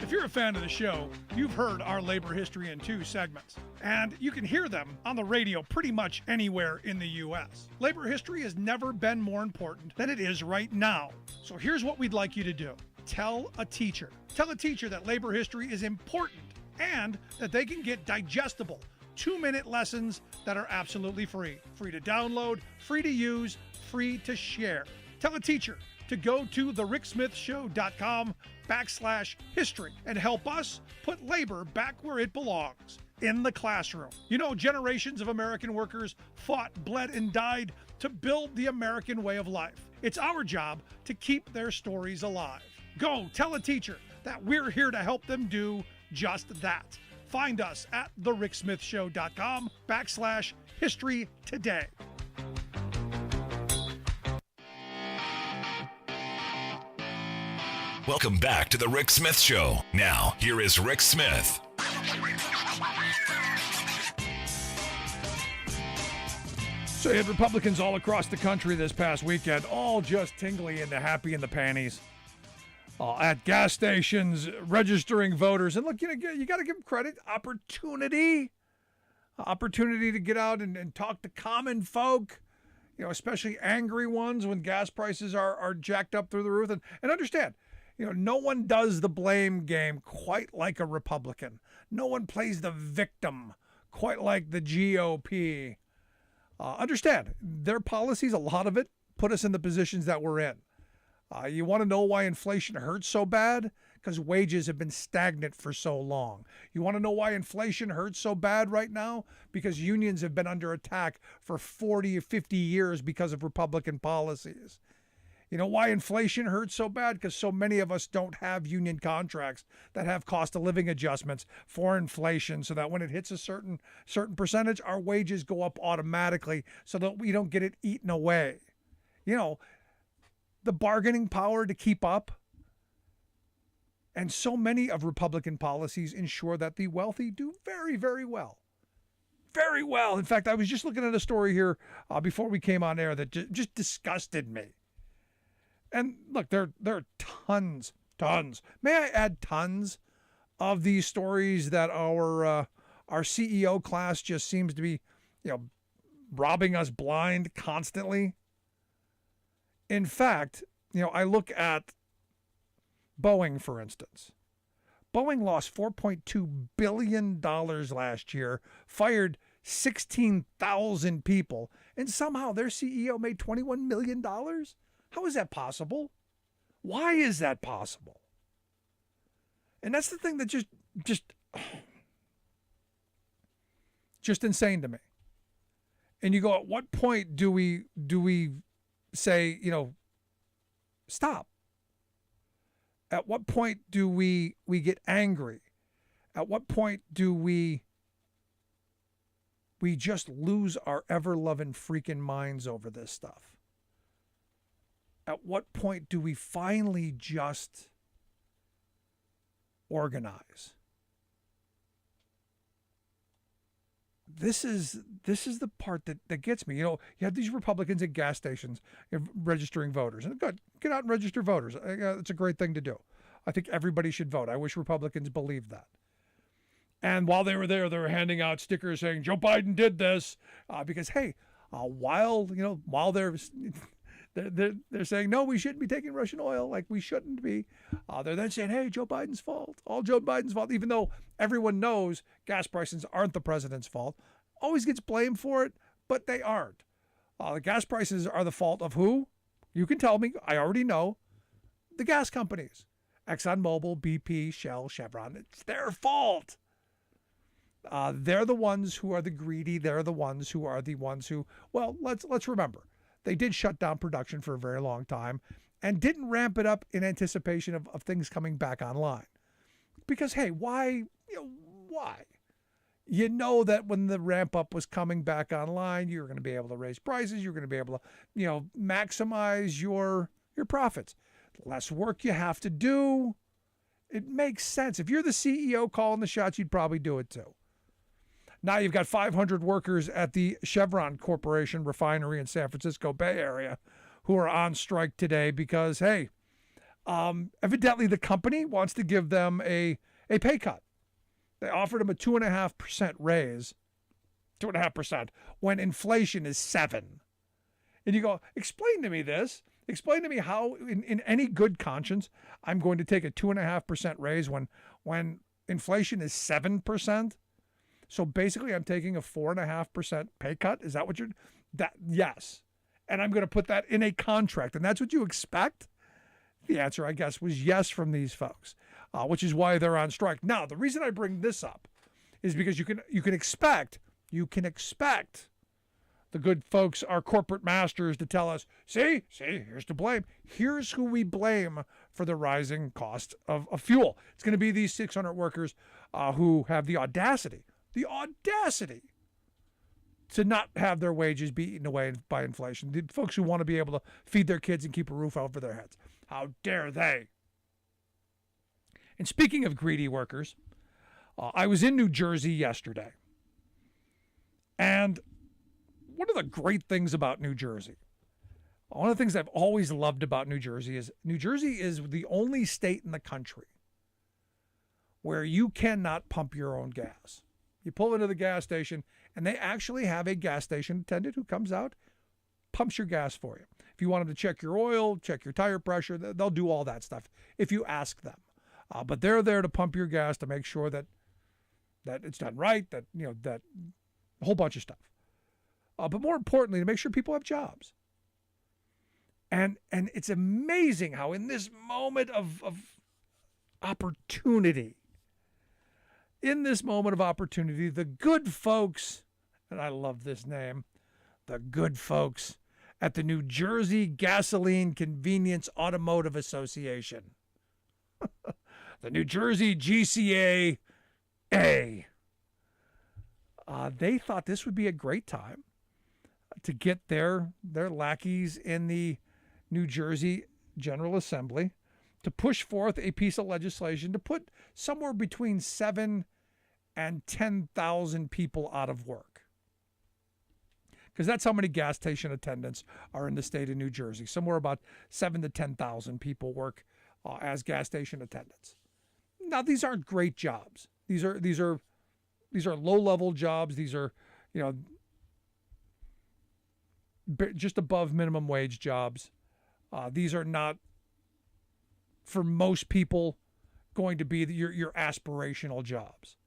If you're a fan of the show, you've heard our Labor History in 2 segments, and you can hear them on the radio pretty much anywhere in the U.S. Labor history has never been more important than it is right now. So here's what we'd like you to do. Tell a teacher. Tell a teacher that labor history is important and that they can get digestible 2-minute lessons that are absolutely free. Free to download, free to use, free to share. Tell a teacher to go to thericksmithshow.com/history and help us put labor back where it belongs, in the classroom. You know, generations of American workers fought, bled, and died to build the American way of life. It's our job to keep their stories alive. Go tell a teacher that we're here to help them do just that. Find us at thericksmithshow.com/history today. Welcome back to The Rick Smith Show. Now, here is Rick Smith. So you had Republicans all across the country this past weekend, all just tingly and happy in the panties. At gas stations, registering voters. And look, you got to give them credit. Opportunity to get out and talk to common folk, especially angry ones when gas prices are jacked up through the roof. And understand, no one does the blame game quite like a Republican. No one plays the victim quite like the GOP. Understand, their policies, a lot of it, put us in the positions that we're in. You want to know why inflation hurts so bad? Because wages have been stagnant for so long. You want to know why inflation hurts so bad right now? Because unions have been under attack for 40 or 50 years because of Republican policies. You know why inflation hurts so bad? Because so many of us don't have union contracts that have cost of living adjustments for inflation, so that when it hits a certain percentage, our wages go up automatically so that we don't get it eaten away. The bargaining power to keep up. And so many of Republican policies ensure that the wealthy do very, very well. Very well. In fact, I was just looking at a story here before we came on air that just disgusted me. And look, there are tons. May I add tons of these stories that our CEO class just seems to be, robbing us blind constantly. In fact, I look at Boeing, for instance. Boeing lost $4.2 billion last year, fired 16,000 people, and somehow their CEO made $21 million? How is that possible? Why is that possible? And that's the thing that just insane to me. And you go, at what point do we say, stop? At what point do we get angry? At what point do we just lose our ever-loving freaking minds over this stuff? At what point do we finally just organize? This is the part that gets me. You have these Republicans at gas stations registering voters. And good, get out and register voters. It's a great thing to do. I think everybody should vote. I wish Republicans believed that. And while they were there, they were handing out stickers saying Joe Biden did this because, hey, while they're saying, no, we shouldn't be taking Russian oil, like we shouldn't be. They're then saying, hey, Joe Biden's fault. All Joe Biden's fault, even though everyone knows gas prices aren't the president's fault. Always gets blamed for it, but they aren't. The gas prices are the fault of who? You can tell me. I already know. The gas companies. ExxonMobil, BP, Shell, Chevron. It's their fault. They're the ones who are the greedy. They're the ones who, well, let's remember. They did shut down production for a very long time and didn't ramp it up in anticipation of things coming back online. Because, hey, why? Why? You know that when the ramp up was coming back online, you're going to be able to raise prices. You're going to be able to, maximize your profits. Less work you have to do. It makes sense. If you're the CEO calling the shots, you'd probably do it too. Now you've got 500 workers at the Chevron Corporation refinery in San Francisco Bay Area who are on strike today because, hey, Evidently, the company wants to give them a pay cut. They offered them a 2.5% raise, 2.5%, when inflation is 7%. And you go, explain to me this. Explain to me how, in any good conscience, I'm going to take a 2.5% raise when inflation is 7%. So basically, I'm taking a 4.5% pay cut. Is that what you're? Yes. And I'm going to put that in a contract, and that's what you expect. The answer, I guess, was yes from these folks, which is why they're on strike. Now, the reason I bring this up is because you can expect the good folks, our corporate masters, to tell us, see, here's to blame. Here's who we blame for the rising cost of fuel. It's going to be these 600 workers who have the audacity to not have their wages be eaten away by inflation. The folks who want to be able to feed their kids and keep a roof over their heads. How dare they? And speaking of greedy workers, I was in New Jersey yesterday. And one of the great things about New Jersey, one of the things I've always loved about New Jersey is the only state in the country where you cannot pump your own gas. You pull into the gas station, and they actually have a gas station attendant who comes out, pumps your gas for you. If you want them to check your oil, check your tire pressure, they'll do all that stuff if you ask them. But they're there to pump your gas to make sure that it's done right, that a whole bunch of stuff. But more importantly, to make sure people have jobs. And it's amazing how in this moment of opportunity, the good folks, and I love this name, the good folks at the New Jersey Gasoline Convenience Automotive Association, the New Jersey GCA, they thought this would be a great time to get their lackeys in the New Jersey General Assembly to push forth a piece of legislation to put somewhere between 7,000 and 10,000 people out of work. Because that's how many gas station attendants are in the state of New Jersey. Somewhere about 7,000 to 10,000 people work as gas station attendants. Now, these aren't great jobs. These are low-level jobs. These are, just above minimum wage jobs. These are not, for most people, going to be your aspirational jobs.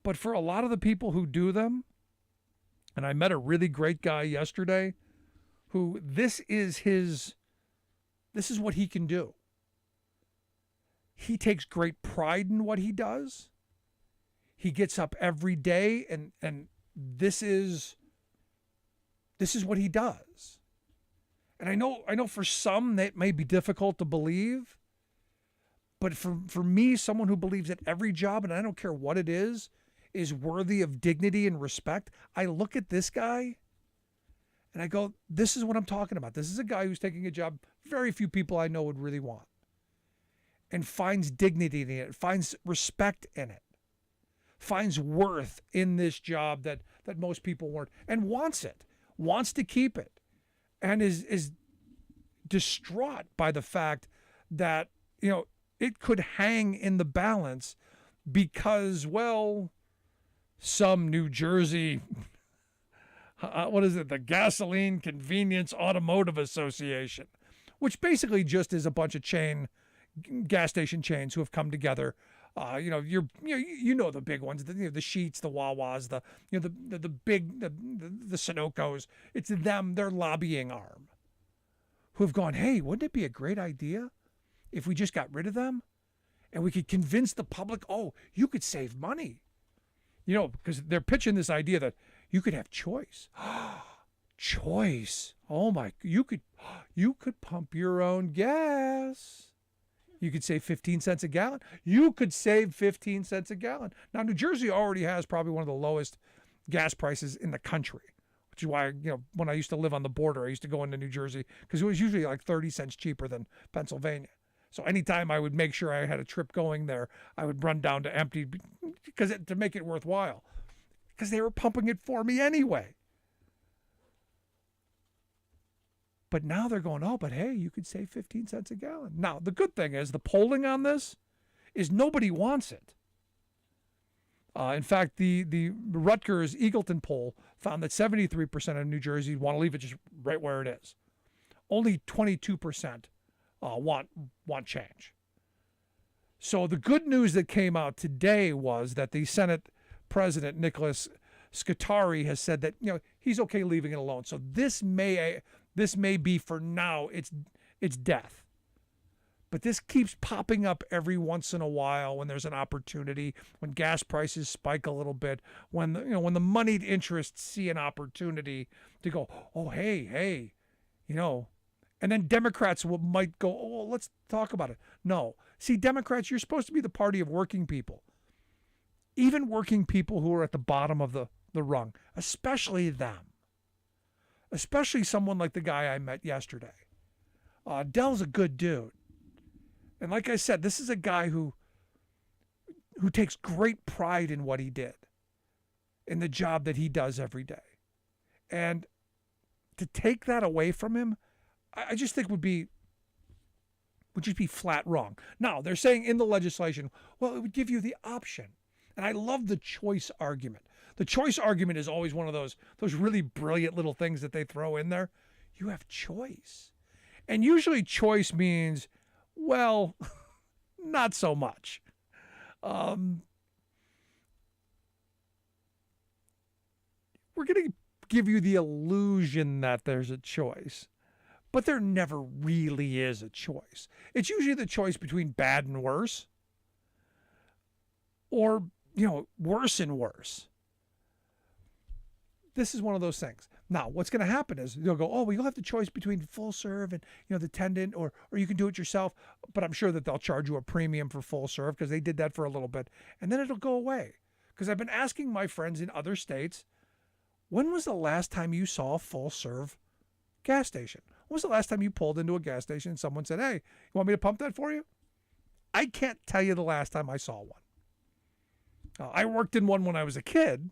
But for a lot of the people who do them, and I met a really great guy yesterday who this is what he can do. He takes great pride in what he does. He gets up every day and this is what he does. And I know for some that may be difficult to believe, but for me, someone who believes that every job, and I don't care what it is worthy of dignity and respect, I look at this guy and I go, this is what I'm talking about. This is a guy who's taking a job very few people I know would really want and finds dignity in it, finds respect in it, finds worth in this job that most people weren't, and wants to keep it, and is distraught by the fact that, it could hang in the balance because, some New Jersey, the Gasoline Convenience Automotive Association, which basically just is a bunch of gas station chains who have come together. The big ones, the Sheetz, the Wawas, the big, the Sunoco's. It's them, their lobbying arm, who have gone, hey, wouldn't it be a great idea if we just got rid of them and we could convince the public, you could save money. Because they're pitching this idea that you could have choice. Choice. Oh my, you could pump your own gas. You could save 15 cents a gallon. You could save 15 cents a gallon. Now, New Jersey already has probably one of the lowest gas prices in the country, which is why, when I used to live on the border, I used to go into New Jersey because it was usually like 30 cents cheaper than Pennsylvania. So anytime I would make sure I had a trip going there, I would run down to empty to make it worthwhile, because they were pumping it for me anyway. But now they're going, oh, but hey, you could save 15 cents a gallon. Now, the good thing is the polling on this is nobody wants it. In fact, the Rutgers Eagleton poll found that 73% of New Jersey want to leave it just right where it is. Only 22% want change. So the good news that came out today was that the Senate President Nicholas Scutari has said that he's okay leaving it alone. So this may be for now it's death. But this keeps popping up every once in a while when there's an opportunity, when gas prices spike a little bit, when the moneyed interests see an opportunity to go, oh hey, and then Democrats might go, oh, let's talk about it. No, see, Democrats, you're supposed to be the party of working people, even working people who are at the bottom of the rung, especially them, especially someone like the guy I met yesterday. Dell's a good dude. And like I said, this is a guy who takes great pride in what he did, in the job that he does every day. And to take that away from him, I just think would just be flat wrong. Now, they're saying in the legislation, well, it would give you the option. And I love the choice argument. The choice argument is always one of those really brilliant little things that they throw in there. You have choice. And usually choice means, well, not so much. We're going to give you the illusion that there's a choice, but there never really is a choice. It's usually the choice between bad and worse, or, worse and worse. This is one of those things. Now, what's going to happen is they'll go, oh, well, you'll have the choice between full serve and, the attendant, or you can do it yourself. But I'm sure that they'll charge you a premium for full serve because they did that for a little bit. And then it'll go away. Because I've been asking my friends in other states, when was the last time you saw a full serve gas station? When was the last time you pulled into a gas station and someone said, hey, you want me to pump that for you? I can't tell you the last time I saw one. I worked in one when I was a kid,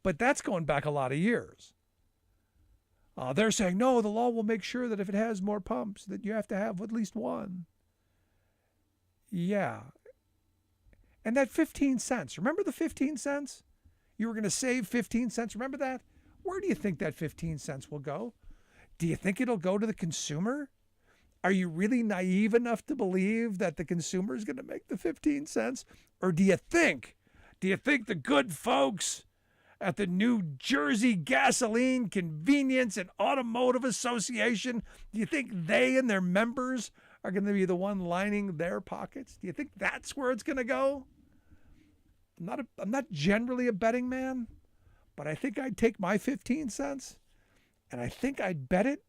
but that's going back a lot of years. They're saying, no, the law will make sure that if it has more pumps, that you have to have at least one. Yeah. And that 15 cents, remember the 15 cents? You were going to save 15 cents. Remember that? Where do you think that 15 cents will go? Do you think it'll go to the consumer? Are you really naive enough to believe that the consumer is going to make the 15 cents? Or do you think the good folks at the New Jersey Gasoline Convenience and Automotive Association, do you think they and their members are going to be the one lining their pockets? Do you think that's where it's going to go? I'm not generally a betting man, but I think I'd take my 15 cents, and I think I'd bet it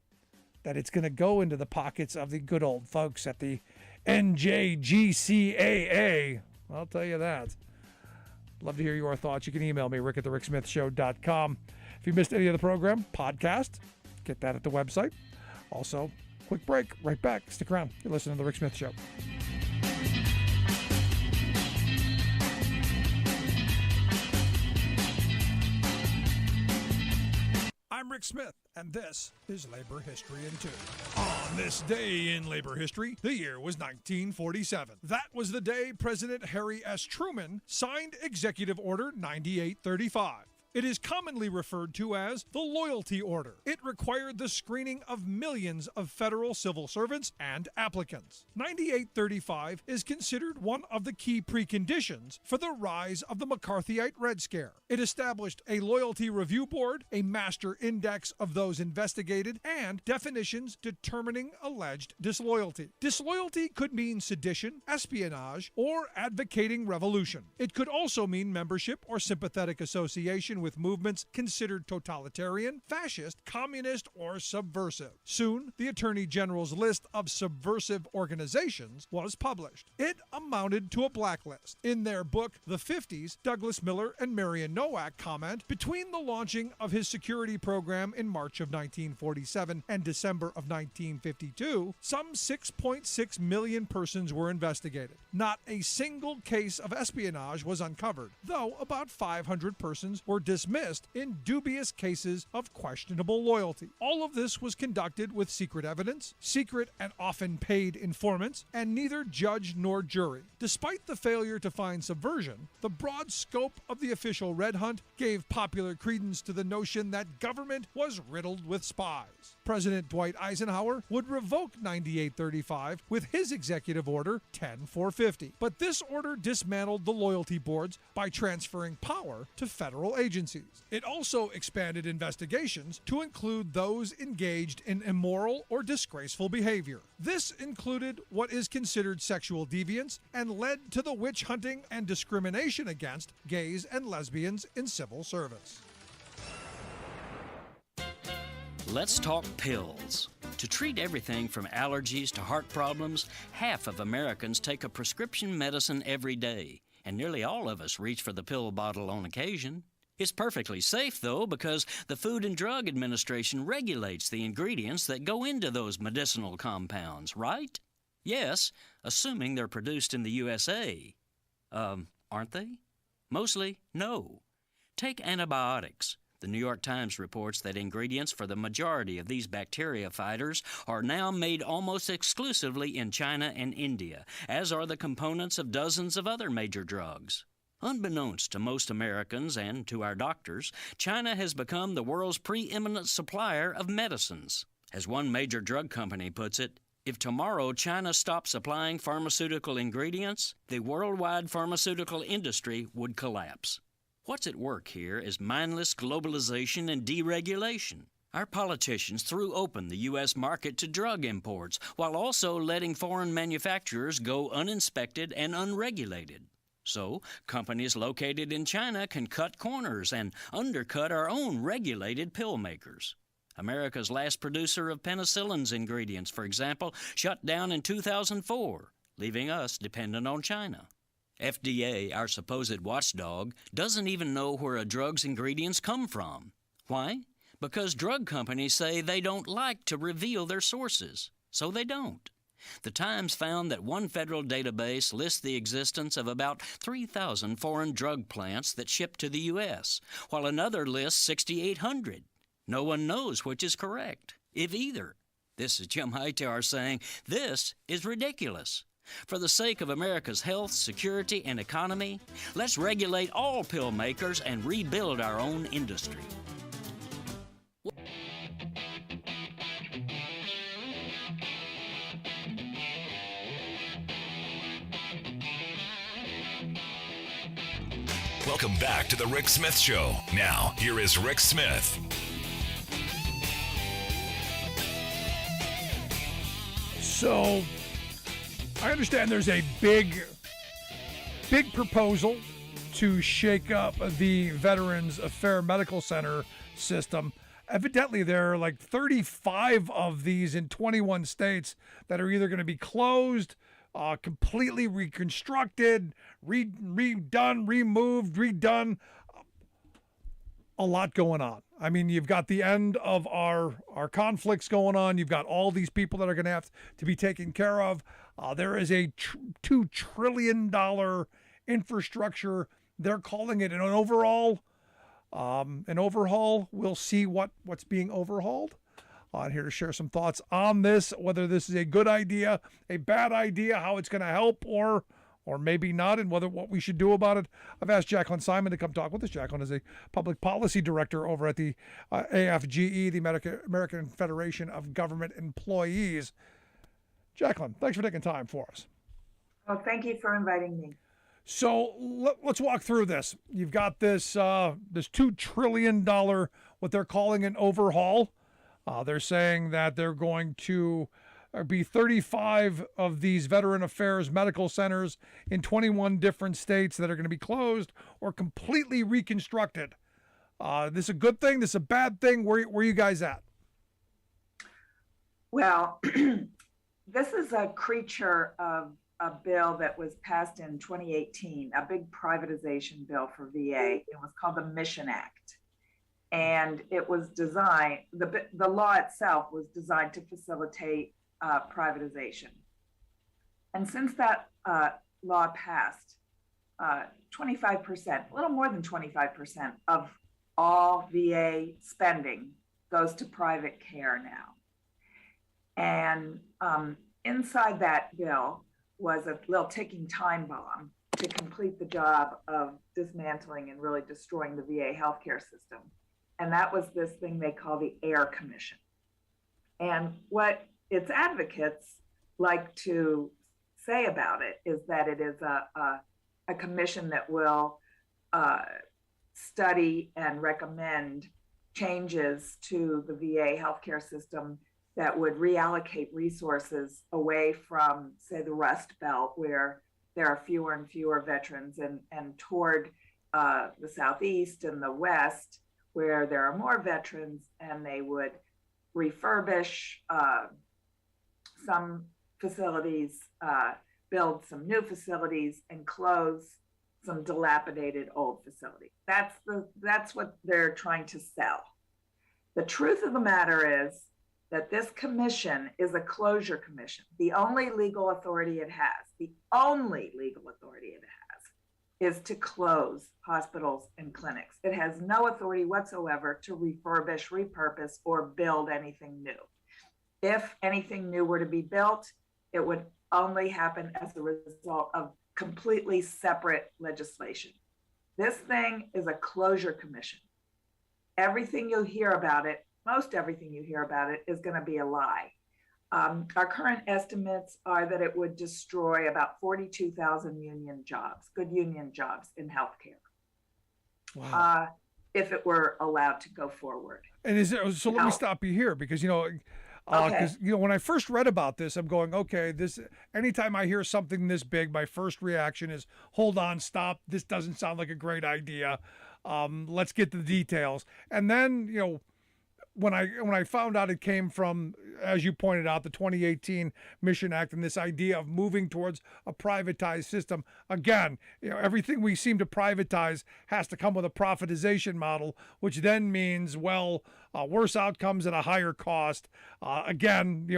that it's going to go into the pockets of the good old folks at the NJGCAA. I'll tell you that. Love to hear your thoughts. You can email me, rick@thericksmithshow.com. If you missed any of the program, podcast, get that at the website. Also, quick break, right back. Stick around. You're listening to The Rick Smith Show. I'm Rick Smith, and this is Labor History in 2. On this day in labor history, the year was 1947. That was the day President Harry S. Truman signed Executive Order 9835. It is commonly referred to as the Loyalty Order. It required the screening of millions of federal civil servants and applicants. 9835 is considered one of the key preconditions for the rise of the McCarthyite Red Scare. It established a loyalty review board, a master index of those investigated, and definitions determining alleged disloyalty. Disloyalty could mean sedition, espionage, or advocating revolution. It could also mean membership or sympathetic association with movements considered totalitarian, fascist, communist, or subversive. Soon, the Attorney General's list of subversive organizations was published. It amounted to a blacklist. In their book, The 50s, Douglas Miller and Marion Nowak comment, between the launching of his security program in March of 1947 and December of 1952, some 6.6 million persons were investigated. Not a single case of espionage was uncovered, though about 500 persons were dismissed in dubious cases of questionable loyalty. All of this was conducted with secret evidence, secret and often paid informants, and neither judge nor jury. Despite the failure to find subversion, the broad scope of the official Red Hunt gave popular credence to the notion that government was riddled with spies. President Dwight Eisenhower would revoke 9835 with his executive order 10450, but this order dismantled the loyalty boards by transferring power to federal agencies. It also expanded investigations to include those engaged in immoral or disgraceful behavior. This included what is considered sexual deviance and led to the witch hunting and discrimination against gays and lesbians in civil service. Let's talk pills. To treat everything from allergies to heart problems, half of Americans take a prescription medicine every day, and nearly all of us reach for the pill bottle on occasion. It's perfectly safe, though, because the Food and Drug Administration regulates the ingredients that go into those medicinal compounds, right? Yes, assuming they're produced in the USA. Aren't they? Mostly, no. Take antibiotics. The New York Times reports that ingredients for the majority of these bacteria fighters are now made almost exclusively in China and India, as are the components of dozens of other major drugs. Unbeknownst to most Americans and to our doctors, China has become the world's preeminent supplier of medicines. As one major drug company puts it, if tomorrow China stopped supplying pharmaceutical ingredients, the worldwide pharmaceutical industry would collapse. What's at work here is mindless globalization and deregulation. Our politicians threw open the U.S. market to drug imports while also letting foreign manufacturers go uninspected and unregulated. So, companies located in China can cut corners and undercut our own regulated pill makers. America's last producer of penicillin's ingredients, for example, shut down in 2004, leaving us dependent on China. FDA, our supposed watchdog, doesn't even know where a drug's ingredients come from. Why? Because drug companies say they don't like to reveal their sources. So they don't. The Times found that one federal database lists the existence of about 3,000 foreign drug plants that ship to the U.S., while another lists 6,800. No one knows which is correct, if either. This is Jim Hightower saying, this is ridiculous. For the sake of America's health, security, and economy, let's regulate all pill makers and rebuild our own industry. Welcome back to The Rick Smith Show. Now, here is Rick Smith. So, I understand there's a big proposal to shake up the Veterans Affairs Medical Center system. Evidently, there are like 35 of these in 21 states that are either going to be closed, completely reconstructed, redone, removed, redone. A lot going on. I mean, you've got the end of our conflicts going on. You've got all these people that are going to have to be taken care of. There is a $2 trillion infrastructure. They're calling it an overhaul. We'll see what's being overhauled. I'm here to share some thoughts on this, whether this is a good idea, a bad idea, how it's going to help, or maybe not, and what we should do about it. I've asked Jacqueline Simon to come talk with us. Jacqueline is a public policy director over at the AFGE, the American Federation of Government Employees. Jacqueline, thanks for taking time for us. Oh, thank you for inviting me. So let's walk through this. You've got this $2 trillion, what they're calling an overhaul. They're saying that they're going to be 35 of these Veteran Affairs medical centers in 21 different states that are going to be closed or completely reconstructed. This is a good thing? This is a bad thing? Where are you guys at? Well, this is a creature of a bill that was passed in 2018, a big privatization bill for VA. It was called the Mission Act. And it was designed, the law itself was designed to facilitate privatization. And since that law passed, 25%, a little more than 25% of all VA spending goes to private care now. And inside that bill was a little ticking time bomb to complete the job of dismantling and really destroying the VA healthcare system. And that was this thing they call the AIR Commission. And what its advocates like to say about it is that it is a commission that will study and recommend changes to the VA healthcare system that would reallocate resources away from, say, the Rust Belt, where there are fewer and fewer veterans, and toward the Southeast and the West, where there are more veterans, and they would refurbish some facilities, build some new facilities, and close some dilapidated old facilities. That's what they're trying to sell. The truth of the matter is that this commission is a closure commission. The only legal authority it has, is to close hospitals and clinics. It has no authority whatsoever to refurbish, repurpose, or build anything new. If anything new were to be built, it would only happen as a result of completely separate legislation. This thing is a closure commission. Everything you hear about it, most everything you hear about it, is going to be a lie. Our current estimates are that it would destroy about 42,000 union jobs, good union jobs in healthcare. Wow. If it were allowed to go forward. And let me stop you here, because when I first read about this, I'm going, okay, anytime I hear something this big, my first reaction is, hold on, stop. This doesn't sound like a great idea. Let's get the details. And then, when I found out it came from, as you pointed out, the 2018 Mission Act, and this idea of moving towards a privatized system, again, everything we seem to privatize has to come with a profitization model, which then means, worse outcomes at a higher cost. Again,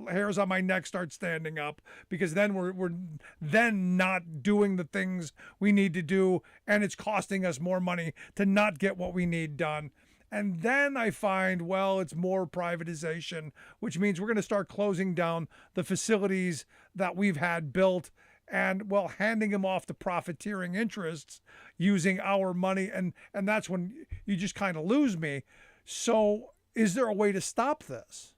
hairs on my neck start standing up, because then we're then not doing the things we need to do, and it's costing us more money to not get what we need done. And then I find, it's more privatization, which means we're going to start closing down the facilities that we've had built and, handing them off to profiteering interests using our money. And that's when you just kind of lose me. So is there a way to stop this?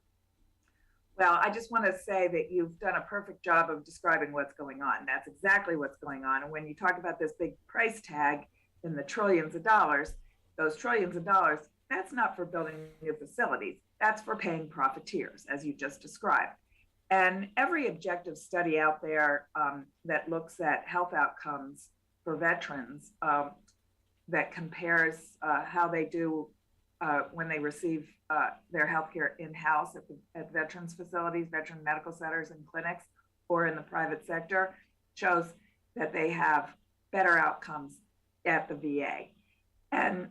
Well, I just want to say that you've done a perfect job of describing what's going on. That's exactly what's going on. And when you talk about this big price tag in the trillions of dollars, those trillions of dollars, that's not for building new facilities. That's for paying profiteers, as you just described. And every objective study out there that looks at health outcomes for veterans, that compares how they do when they receive their healthcare in-house at veterans facilities, veteran medical centers and clinics, or in the private sector, shows that they have better outcomes at the VA. And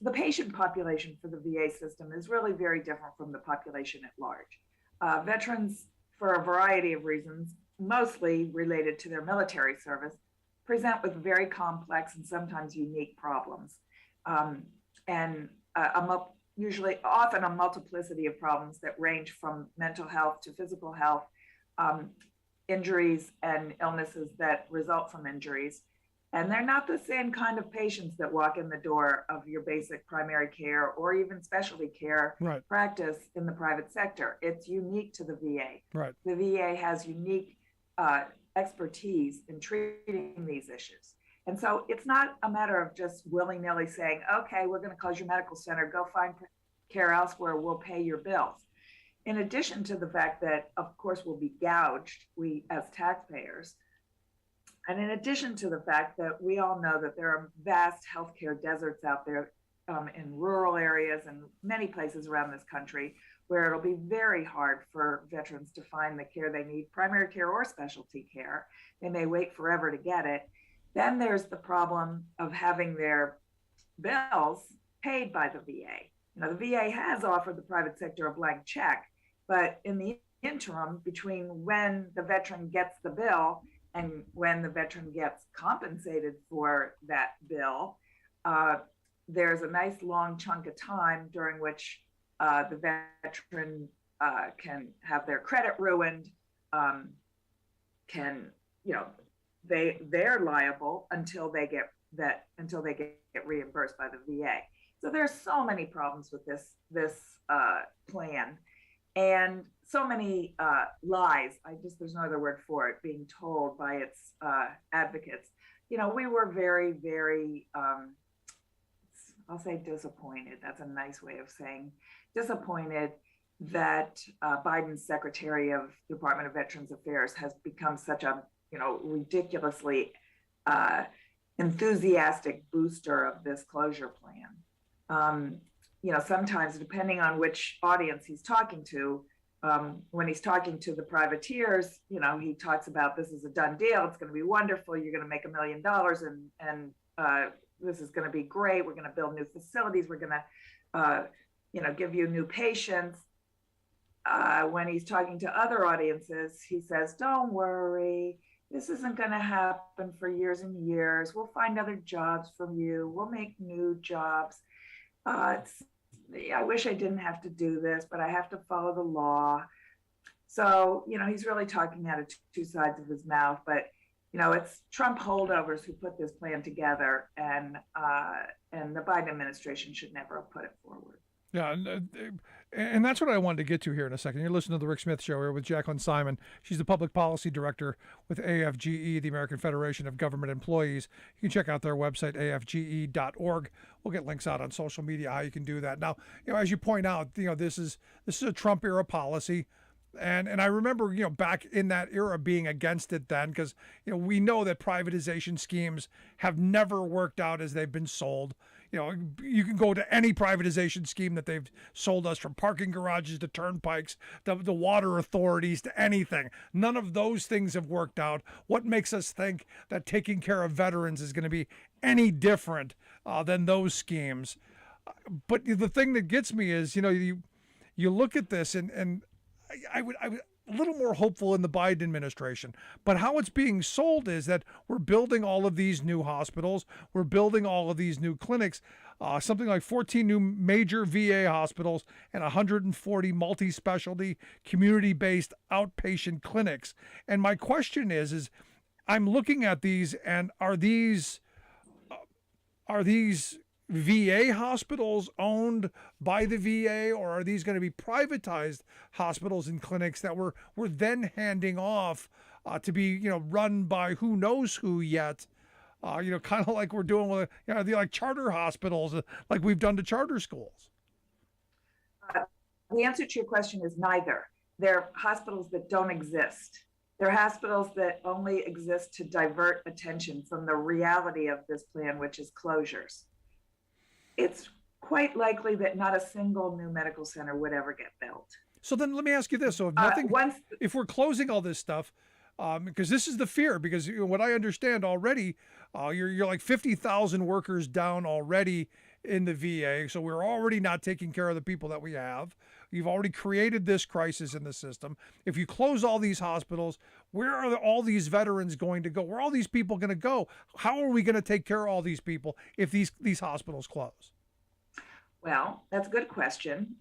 the patient population for the VA system is really very different from the population at large. Veterans, for a variety of reasons, mostly related to their military service, present with very complex and sometimes unique problems, and often a multiplicity of problems that range from mental health to physical health, injuries and illnesses that result from injuries. And they're not the same kind of patients that walk in the door of your basic primary care or even specialty care practice in the private sector. It's unique to the VA. Right. The VA has unique expertise in treating these issues. And so it's not a matter of just willy-nilly saying, okay, we're going to close your medical center, go find care elsewhere, we'll pay your bills. In addition to the fact that, of course, we'll be gouged, we as taxpayers. And in addition to the fact that we all know that there are vast healthcare deserts out there in rural areas and many places around this country where it'll be very hard for veterans to find the care they need, primary care or specialty care. They may wait forever to get it. Then there's the problem of having their bills paid by the VA. The VA has offered the private sector a blank check, but in the interim between when the veteran gets the bill and when the veteran gets compensated for that bill, there's a nice long chunk of time during which the veteran can have their credit ruined, can, you know, they're liable until they get reimbursed by the VA. So there's so many problems with this plan, and so many lies. There's no other word for it, being told by its advocates. You know, we were very, very, I'll say disappointed. That's a nice way of saying disappointed that Biden's Secretary of Department of Veterans Affairs has become such a, you know, ridiculously enthusiastic booster of this closure plan. You know, sometimes depending on which audience he's talking to, when he's talking to the privateers, you know, he talks about this is a done deal. It's going to be wonderful. You're going to make $1 million, and this is going to be great. We're going to build new facilities. We're going to, you know, give you new patients. When he's talking to other audiences, he says, "Don't worry. This isn't going to happen for years and years. We'll find other jobs for you. We'll make new jobs. I wish I didn't have to do this, but I have to follow the law." So, you know, he's really talking out of two sides of his mouth. But, you know, it's Trump holdovers who put this plan together, and the Biden administration should never have put it forward. Yeah, and that's what I wanted to get to here in a second. You're listening to the Rick Smith Show here with Jacqueline Simon. She's the public policy director with AFGE, the American Federation of Government Employees. You can check out their website, afge.org. We'll get links out on social media how you can do that. Now, you know, as you point out, you know, this is a Trump era policy. And I remember, you know, back in that era being against it then, because, you know, we know that privatization schemes have never worked out as they've been sold. You know, you can go to any privatization scheme that they've sold us, from parking garages to turnpikes, the water authorities to anything. None of those things have worked out. What makes us think that taking care of veterans is going to be any different than those schemes? But the thing that gets me is, you know, you look at this and I would a little more hopeful in the Biden administration, but how it's being sold is that we're building all of these new hospitals, we're building all of these new clinics, something like 14 new major VA hospitals and 140 multi-specialty community-based outpatient clinics. And my question is I'm looking at these, and are these VA hospitals owned by the VA, or are these going to be privatized hospitals and clinics that we're then handing off to be, you know, run by who knows who yet? You know, kind of like we're doing with, you know, the like charter hospitals, like we've done to charter schools. The answer to your question is neither. They're hospitals that don't exist. They're hospitals that only exist to divert attention from the reality of this plan, which is closures. It's quite likely that not a single new medical center would ever get built. So then let me ask you this. So if we're closing all this stuff, because this is the fear, because, you know, what I understand already, you're like 50,000 workers down already in the VA. So we're already not taking care of the people that we have. You've already created this crisis in the system. If you close all these hospitals, where are all these veterans going to go? Where are all these people going to go? How are we going to take care of all these people if these hospitals close? Well, that's a good question.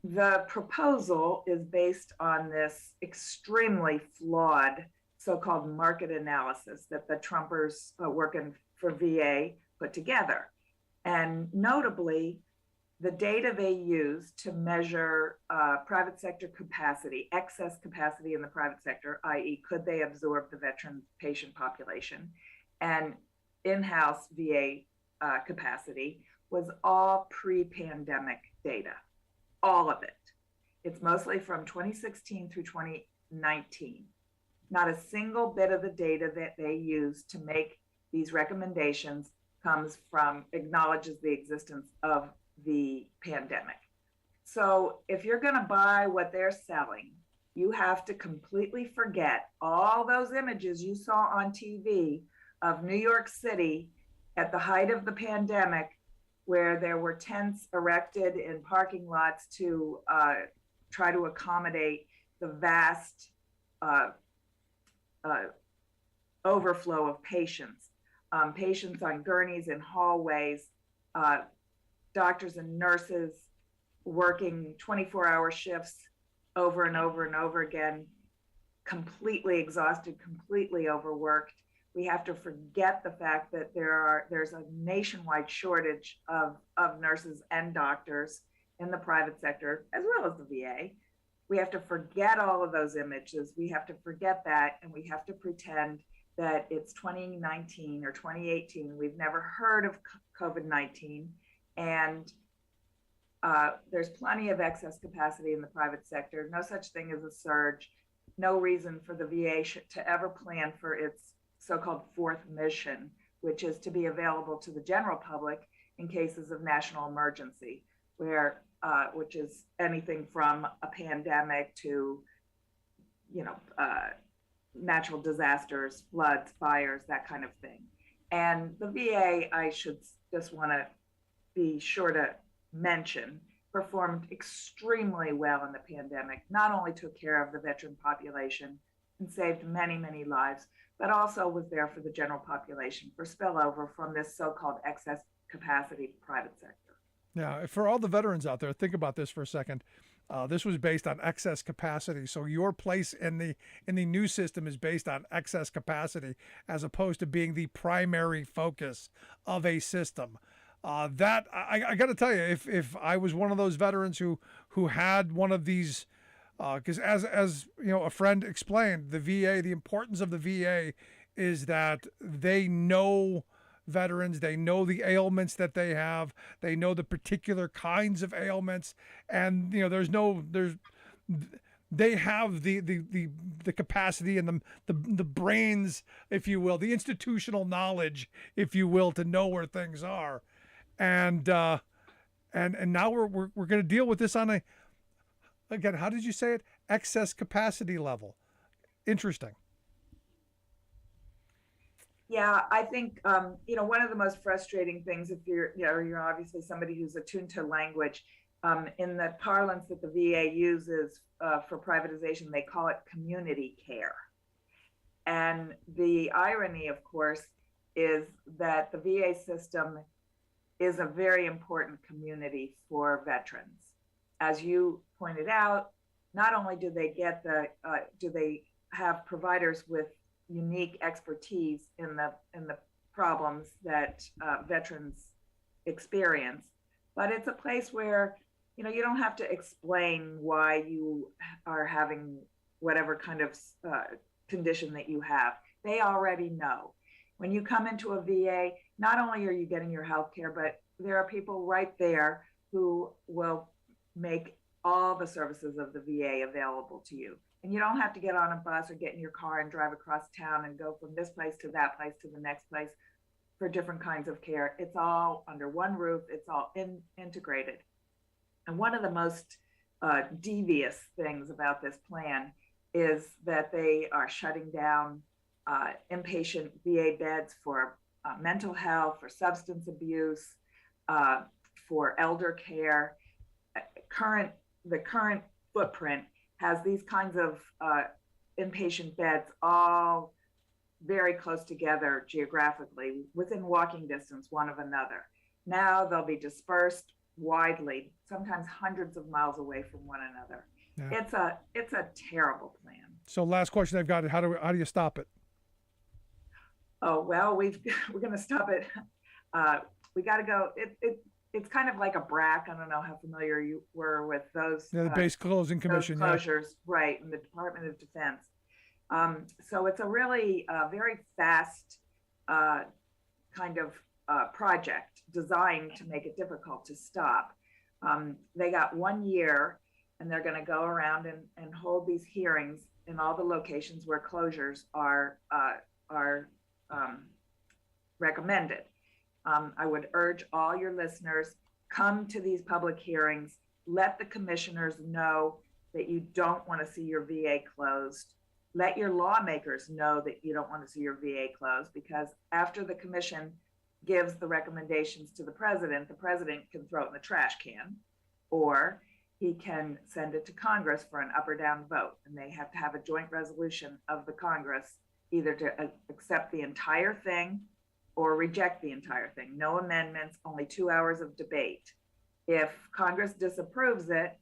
The proposal is based on this extremely flawed so-called market analysis that the Trumpers working for VA put together. And notably, the data they use to measure private sector capacity, excess capacity in the private sector, i.e., could they absorb the veteran patient population, and in-house VA capacity, was all pre-pandemic data, all of it. It's mostly from 2016 through 2019. Not a single bit of the data that they use to make these recommendations acknowledges the existence of the pandemic. So if you're going to buy what they're selling, you have to completely forget all those images you saw on TV of New York City at the height of the pandemic, where there were tents erected in parking lots to try to accommodate the vast overflow of patients on gurneys in hallways, uh, doctors and nurses working 24-hour shifts over and over and over again, completely exhausted, completely overworked. We have to forget the fact that there's a nationwide shortage of nurses and doctors in the private sector, as well as the VA. We have to forget all of those images. We have to forget that, and we have to pretend that it's 2019 or 2018. We've never heard of COVID-19, and there's plenty of excess capacity in the private sector. No such thing as a surge. No reason for the VA to ever plan for its so-called fourth mission, which is to be available to the general public in cases of national emergency, which is anything from a pandemic to, natural disasters, floods, fires, that kind of thing. And the VA, I should just want to be sure to mention, performed extremely well in the pandemic, not only took care of the veteran population and saved many, many lives, but also was there for the general population for spillover from this so-called excess capacity private sector. Yeah, for all the veterans out there, think about this for a second. This was based on excess capacity. So your place in the new system is based on excess capacity as opposed to being the primary focus of a system. That I got to tell you, if I was one of those veterans who had one of these, because as you know, a friend explained, the VA, the importance of the VA is that they know veterans, they know the ailments that they have, they know the particular kinds of ailments, and they have the capacity and the brains, if you will, the institutional knowledge, if you will, to know where things are. And now we're going to deal with this on again, how did you say it? Excess capacity level. Interesting. Yeah, I think one of the most frustrating things, if you're obviously somebody who's attuned to language, in the parlance that the VA uses for privatization, they call it community care. And the irony, of course, is that the VA system is a very important community for veterans. As you pointed out, not only do they get do they have providers with unique expertise in the problems that veterans experience, but it's a place where you don't have to explain why you are having whatever kind of condition that you have. They already know. When you come into a VA, not only are you getting your health care, but there are people right there who will make all the services of the VA available to you. And you don't have to get on a bus or get in your car and drive across town and go from this place to that place to the next place for different kinds of care. It's all under one roof. It's all integrated. And one of the most devious things about this plan is that they are shutting down inpatient VA beds for mental health, for substance abuse, for elder care. The current footprint has these kinds of inpatient beds all very close together geographically, within walking distance one of another. Now they'll be dispersed widely, sometimes hundreds of miles away from one another. Yeah. It's a terrible plan. So last question I've got is how do you stop it? Oh, well, we're going to stop it. We got to go. It's kind of like a BRAC. I don't know how familiar you were with those. Yeah, the Base Closing Commission. Those closures, yeah. Right, in the Department of Defense. So it's a really very fast kind of project designed to make it difficult to stop. They got 1 year, and they're going to go around and hold these hearings in all the locations where closures are recommended. I would urge all your listeners, come to these public hearings, let the commissioners know that you don't want to see your VA closed. Let your lawmakers know that you don't want to see your VA closed, because after the commission gives the recommendations to the president can throw it in the trash can, or he can send it to Congress for an up or down vote. And they have to have a joint resolution of the Congress, either to accept the entire thing or reject the entire thing. No amendments, only 2 hours of debate. If Congress disapproves it,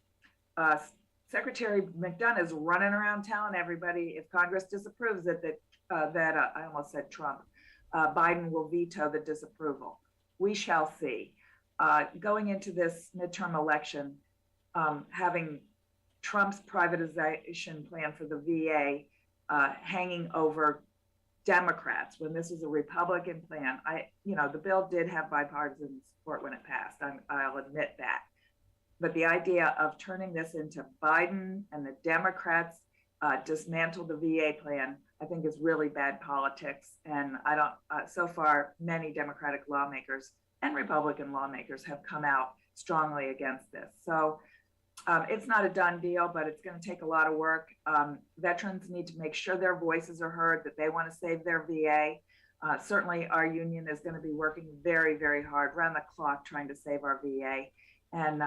Secretary McDonough is running around telling everybody if Congress disapproves it that I almost said Trump, Biden will veto the disapproval. We shall see. Going into this midterm election, having Trump's privatization plan for the VA hanging over Democrats when this is a Republican plan. The bill did have bipartisan support when it passed. I'll admit that. But the idea of turning this into Biden and the Democrats dismantle the VA plan, I think is really bad politics. And I don't, so far, many Democratic lawmakers and Republican lawmakers have come out strongly against this. So it's not a done deal, but it's going to take a lot of work. Veterans need to make sure their voices are heard, that they want to save their VA. Certainly our union is going to be working very, very hard, round the clock, trying to save our VA and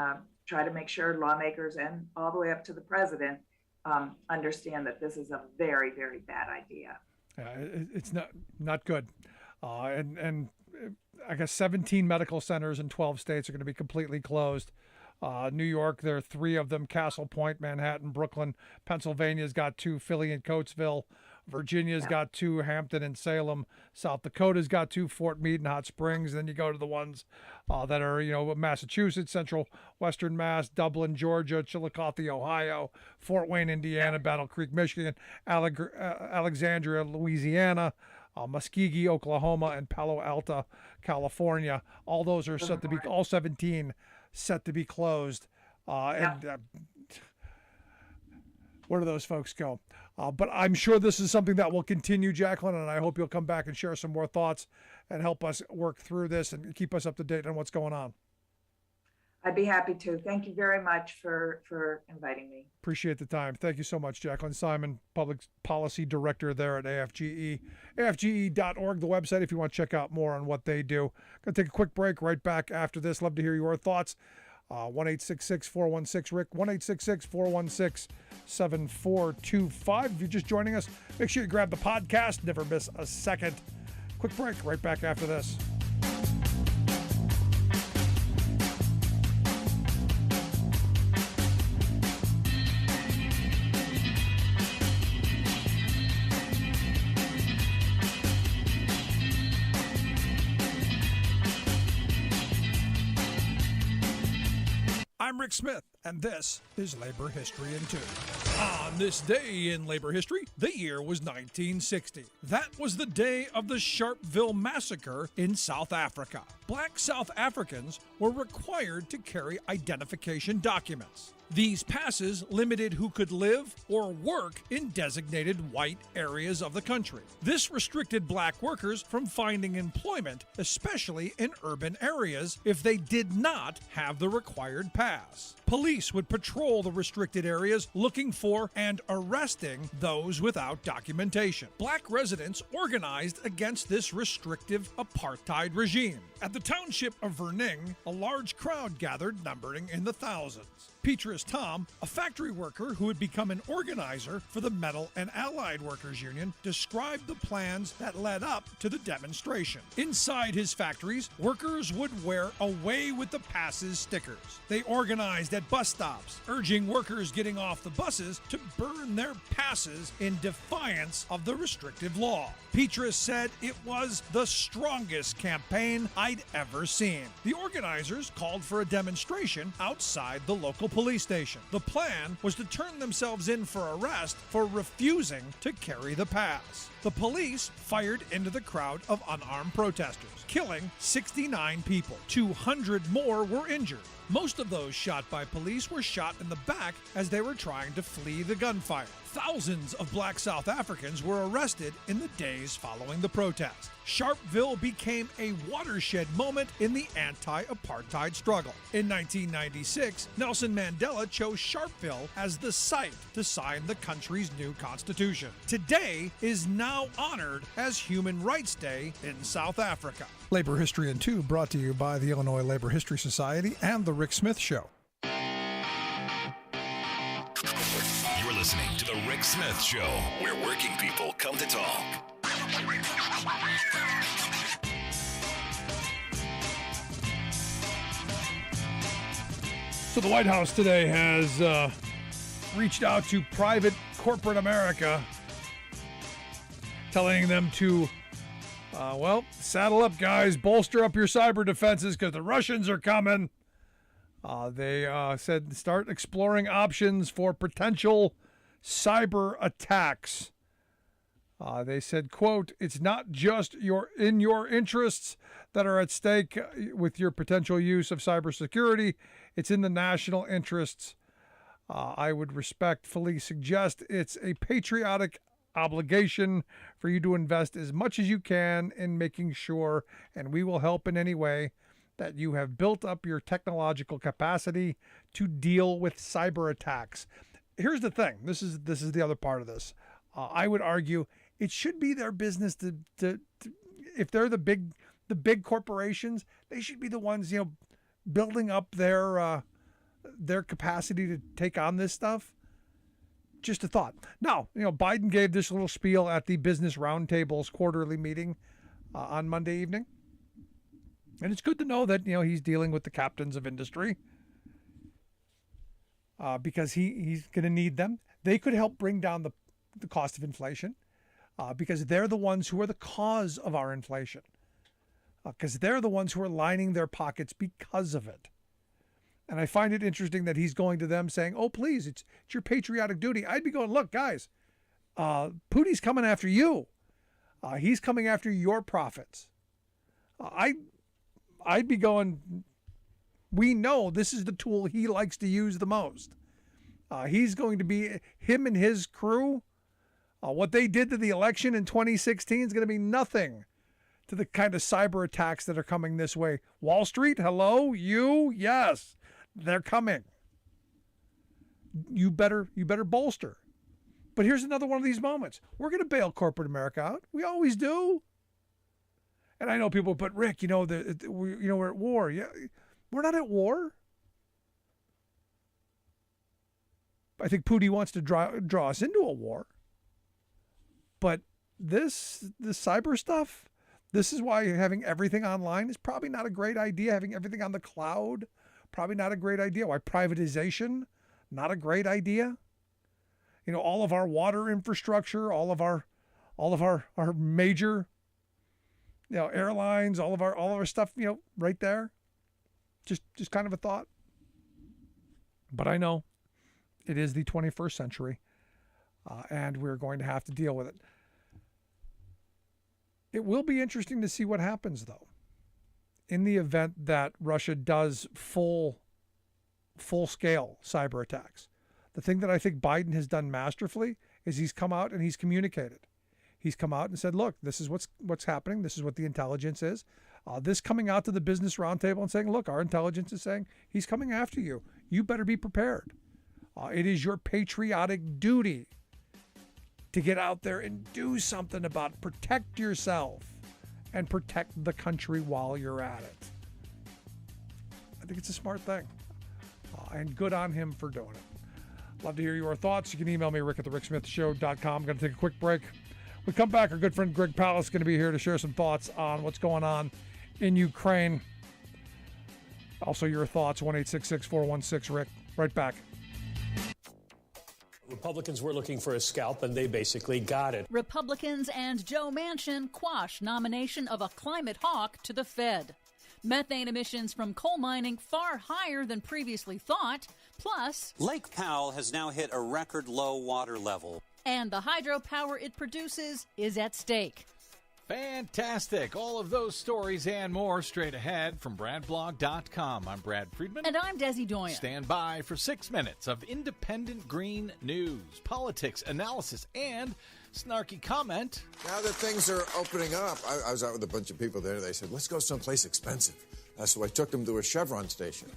try to make sure lawmakers and all the way up to the president understand that this is a very, very bad idea. It's not good. And I guess 17 medical centers in 12 states are going to be completely closed. New York, there are 3 of them: Castle Point, Manhattan, Brooklyn. Pennsylvania's got 2, Philly and Coatesville. Virginia's got 2, Hampton and Salem. South Dakota's got 2, Fort Meade and Hot Springs. Then you go to the ones that are, Massachusetts, Central Western Mass, Dublin, Georgia, Chillicothe, Ohio, Fort Wayne, Indiana, Battle Creek, Michigan, Alexandria, Louisiana, Muskogee, Oklahoma, and Palo Alto, California. All those are set to be, all 17 set to be closed. Where do those folks go? But I'm sure this is something that will continue, Jacqueline, and I hope you'll come back and share some more thoughts and help us work through this and keep us up to date on what's going on. I'd be happy to. Thank you very much for inviting me. Appreciate the time. Thank you so much, Jacqueline Simon, Public Policy Director there at AFGE. AFGE.org, the website, if you want to check out more on what they do. Going to take a quick break right back after this. Love to hear your thoughts. 1-866-416-RICK, 1-866-416-7425. If you're just joining us, make sure you grab the podcast. Never miss a second. Quick break right back after this. I'm Rick Smith, and this is Labor History in 2. On this day in labor history, the year was 1960. That was the day of the Sharpeville Massacre in South Africa. Black South Africans were required to carry identification documents. These passes limited who could live or work in designated white areas of the country. This restricted black workers from finding employment, especially in urban areas, if they did not have the required pass. Police would patrol the restricted areas looking for and arresting those without documentation. Black residents organized against this restrictive apartheid regime. At the township of Verning, a large crowd gathered, numbering in the thousands. Petrus Tom, a factory worker who had become an organizer for the Metal and Allied Workers Union, described the plans that led up to the demonstration. Inside his factories, workers would wear "Away with the Passes" stickers. They organized at bus stops, urging workers getting off the buses to burn their passes in defiance of the restrictive law. Petrus said it was the strongest campaign I'd ever seen. The organizers called for a demonstration outside the local police station. The plan was to turn themselves in for arrest for refusing to carry the pass. The police fired into the crowd of unarmed protesters, killing 69 people. 200 more were injured. Most of those shot by police were shot in the back as they were trying to flee the gunfire. Thousands of black South Africans were arrested in the days following the protest. Sharpeville became a watershed moment in the anti-apartheid struggle. In 1996, Nelson Mandela chose Sharpeville as the site to sign the country's new constitution. Today is now honored as Human Rights Day in South Africa. Labor History in 2 brought to you by the Illinois Labor History Society and The Rick Smith Show. You're listening to The Rick Smith Show, where working people come to talk. So the White House today has reached out to private corporate America, telling them to, saddle up, guys, bolster up your cyber defenses because the Russians are coming. They said start exploring options for potential cyber attacks. They said, quote, it's not just in your interests that are at stake with your potential use of cybersecurity. It's in the national interests. I would respectfully suggest it's a patriotic obligation for you to invest as much as you can in making sure, and we will help in any way, that you have built up your technological capacity to deal with cyber attacks. Here's the thing. This is the other part of this. I would argue it should be their business to if they're the big corporations, they should be the ones, building up their capacity to take on this stuff. Just a thought. Now, Biden gave this little spiel at the Business Roundtable's quarterly meeting on Monday evening. And it's good to know that, he's dealing with the captains of industry because he's going to need them. They could help bring down the cost of inflation because they're the ones who are the cause of our inflation. Because they're the ones who are lining their pockets because of it. And I find it interesting that he's going to them saying, oh, please, it's your patriotic duty. I'd be going, look, guys, Putin's coming after you. He's coming after your profits. I'd be going, we know this is the tool he likes to use the most. He's going to be, him and his crew, what they did to the election in 2016 is going to be nothing to the kind of cyber attacks that are coming this way. Wall Street, hello, yes, they're coming. You better bolster. But here's another one of these moments. We're going to bail corporate America out. We always do. And I know people, but Rick, we're at war. Yeah, we're not at war. I think Putin wants to draw us into a war. But this cyber stuff, this is why having everything online is probably not a great idea. Having everything on the cloud, probably not a great idea. Why privatization, not a great idea. All of our water infrastructure, all of our major, airlines, all of our stuff, right there. Just kind of a thought. But I know it is the 21st century, and we're going to have to deal with it. It will be interesting to see what happens, though, in the event that Russia does full-scale cyber attacks. The thing that I think Biden has done masterfully is he's come out and he's communicated. He's come out and said, look, this is what's happening. This is what the intelligence is. This coming out to the Business Roundtable and saying, look, our intelligence is saying he's coming after you. You better be prepared. It is your patriotic duty to get out there and do something about it. Protect yourself and protect the country while you're at it. I think it's a smart thing. And good on him for doing it. Love to hear your thoughts. You can email me, rick@thericksmithshow.com. I'm going to take a quick break. When we come back, our good friend Greg Palast is going to be here to share some thoughts on what's going on in Ukraine. Also, your thoughts, 1-866-416-RICK. Right back. Republicans were looking for a scalp, and they basically got it. Republicans and Joe Manchin quash nomination of a climate hawk to the Fed. Methane emissions from coal mining far higher than previously thought. Plus, Lake Powell has now hit a record low water level. And the hydropower it produces is at stake. Fantastic. All of those stories and more straight ahead from BradBlog.com. I'm Brad Friedman. And I'm Desi Doyen. Stand by for 6 minutes of independent green news, politics, analysis, and snarky comment. Now that things are opening up, I was out with a bunch of people there. They said, let's go someplace expensive. So I took them to a Chevron station.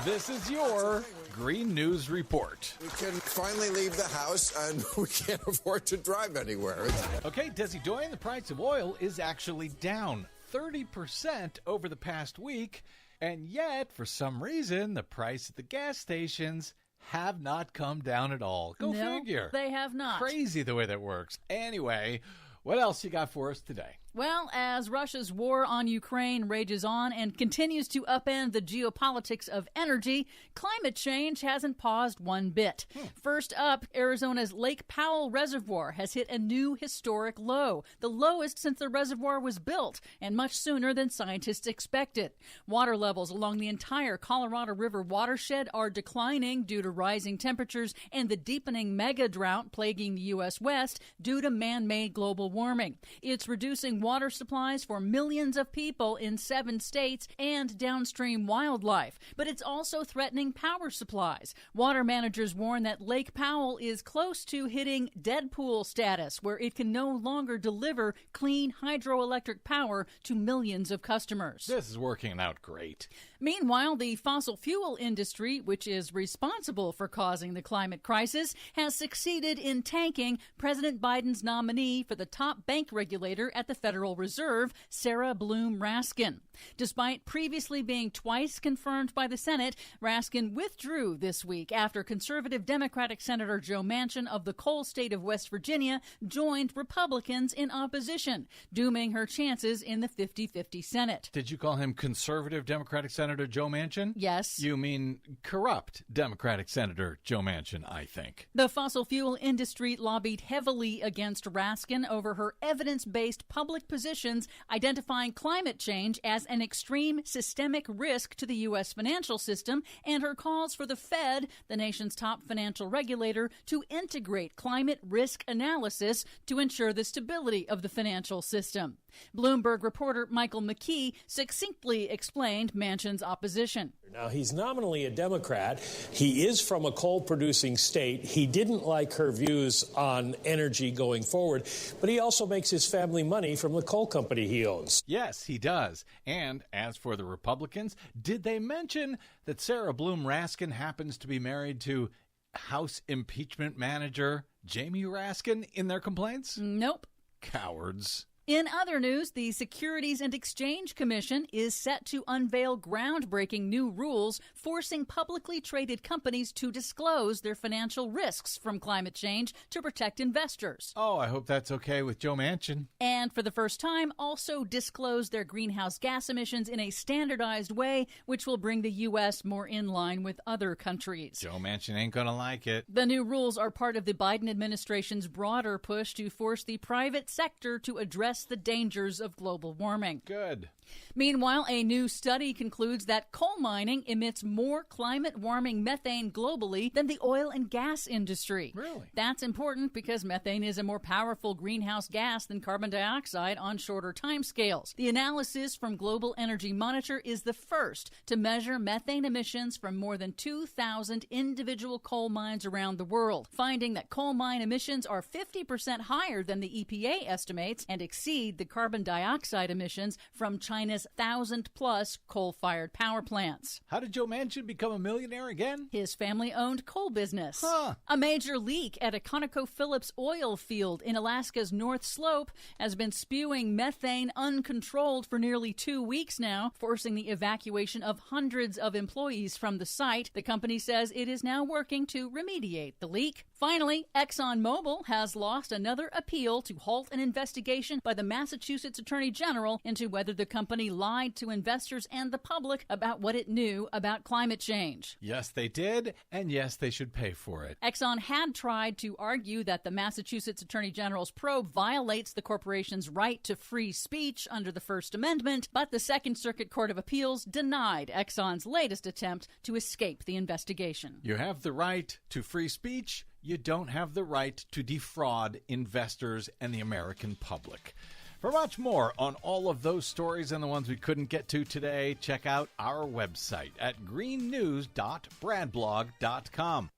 This is your Green News Report. We can finally leave the house, and we can't afford to drive anywhere. Okay, Desi Doyen, the price of oil is actually down 30% over the past week, and yet, for some reason, the price at the gas stations have not come down at all. Go figure. They have not. Crazy the way that works. Anyway, what else you got for us today? Well, as Russia's war on Ukraine rages on and continues to upend the geopolitics of energy, climate change hasn't paused one bit. First up, Arizona's Lake Powell Reservoir has hit a new historic low, the lowest since the reservoir was built, and much sooner than scientists expected. Water levels along the entire Colorado River watershed are declining due to rising temperatures and the deepening mega drought plaguing the U.S. West due to man-made global warming. It's reducing water supplies for millions of people in 7 states and downstream wildlife, but it's also threatening power supplies. Water managers warn that Lake Powell is close to hitting Deadpool status, where it can no longer deliver clean hydroelectric power to millions of customers. This is working out great. Meanwhile, the fossil fuel industry, which is responsible for causing the climate crisis, has succeeded in tanking President Biden's nominee for the top bank regulator at the Federal Reserve, Sarah Bloom Raskin. Despite previously being twice confirmed by the Senate, Raskin withdrew this week after conservative Democratic Senator Joe Manchin of the coal state of West Virginia joined Republicans in opposition, dooming her chances in the 50-50 Senate. Did you call him conservative Democratic Senator Joe Manchin? Yes. You mean corrupt Democratic Senator Joe Manchin, I think. The fossil fuel industry lobbied heavily against Raskin over her evidence-based public positions identifying climate change as an extreme systemic risk to the U.S. financial system and her calls for the Fed, the nation's top financial regulator, to integrate climate risk analysis to ensure the stability of the financial system. Bloomberg reporter Michael McKee succinctly explained Manchin's opposition. Now, he's nominally a Democrat. He is from a coal-producing state. He didn't like her views on energy going forward, but he also makes his family money from the coal company he owns. Yes, he does. And as for the Republicans, did they mention that Sarah Bloom Raskin happens to be married to House impeachment manager Jamie Raskin in their complaints? Nope. Cowards. In other news, the Securities and Exchange Commission is set to unveil groundbreaking new rules forcing publicly traded companies to disclose their financial risks from climate change to protect investors. Oh, I hope that's okay with Joe Manchin. And for the first time, also disclose their greenhouse gas emissions in a standardized way, which will bring the U.S. more in line with other countries. Joe Manchin ain't gonna like it. The new rules are part of the Biden administration's broader push to force the private sector to address the dangers of global warming. Good. Meanwhile, a new study concludes that coal mining emits more climate-warming methane globally than the oil and gas industry. Really? That's important because methane is a more powerful greenhouse gas than carbon dioxide on shorter timescales. The analysis from Global Energy Monitor is the first to measure methane emissions from more than 2,000 individual coal mines around the world, finding that coal mine emissions are 50% higher than the EPA estimates and exceed the carbon dioxide emissions from China's 1,000-plus coal-fired power plants. How did Joe Manchin become a millionaire again? His family-owned coal business. Huh. A major leak at a ConocoPhillips oil field in Alaska's North Slope has been spewing methane uncontrolled for nearly 2 weeks now, forcing the evacuation of hundreds of employees from the site. The company says it is now working to remediate the leak. Finally, ExxonMobil has lost another appeal to halt an investigation by the Massachusetts Attorney General into whether the company lied to investors and the public about what it knew about climate change. Yes, they did, and yes, they should pay for it. Exxon had tried to argue that the Massachusetts Attorney General's probe violates the corporation's right to free speech under the First Amendment, but the Second Circuit Court of Appeals denied Exxon's latest attempt to escape the investigation. You have the right to free speech. You don't have the right to defraud investors and the American public. For much more on all of those stories and the ones we couldn't get to today, check out our website at greennews.bradblog.com.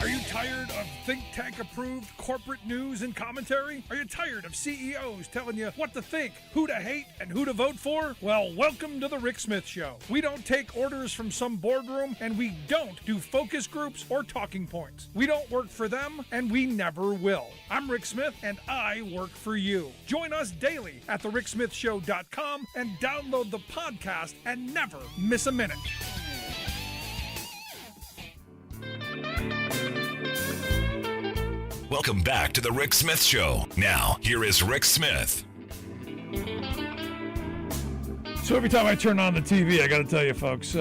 Are you tired of think tank approved corporate news and commentary? Are you tired of CEOs telling you what to think, who to hate, and who to vote for? Well, welcome to the Rick Smith Show. We don't take orders from some boardroom, and we don't do focus groups or talking points. We don't work for them, and we never will. I'm Rick Smith, and I work for you. Join us daily at thericksmithshow.com and download the podcast and never miss a minute. Welcome back to the Rick Smith Show. Now, here is Rick Smith. So every time I turn on the TV, I got to tell you, folks,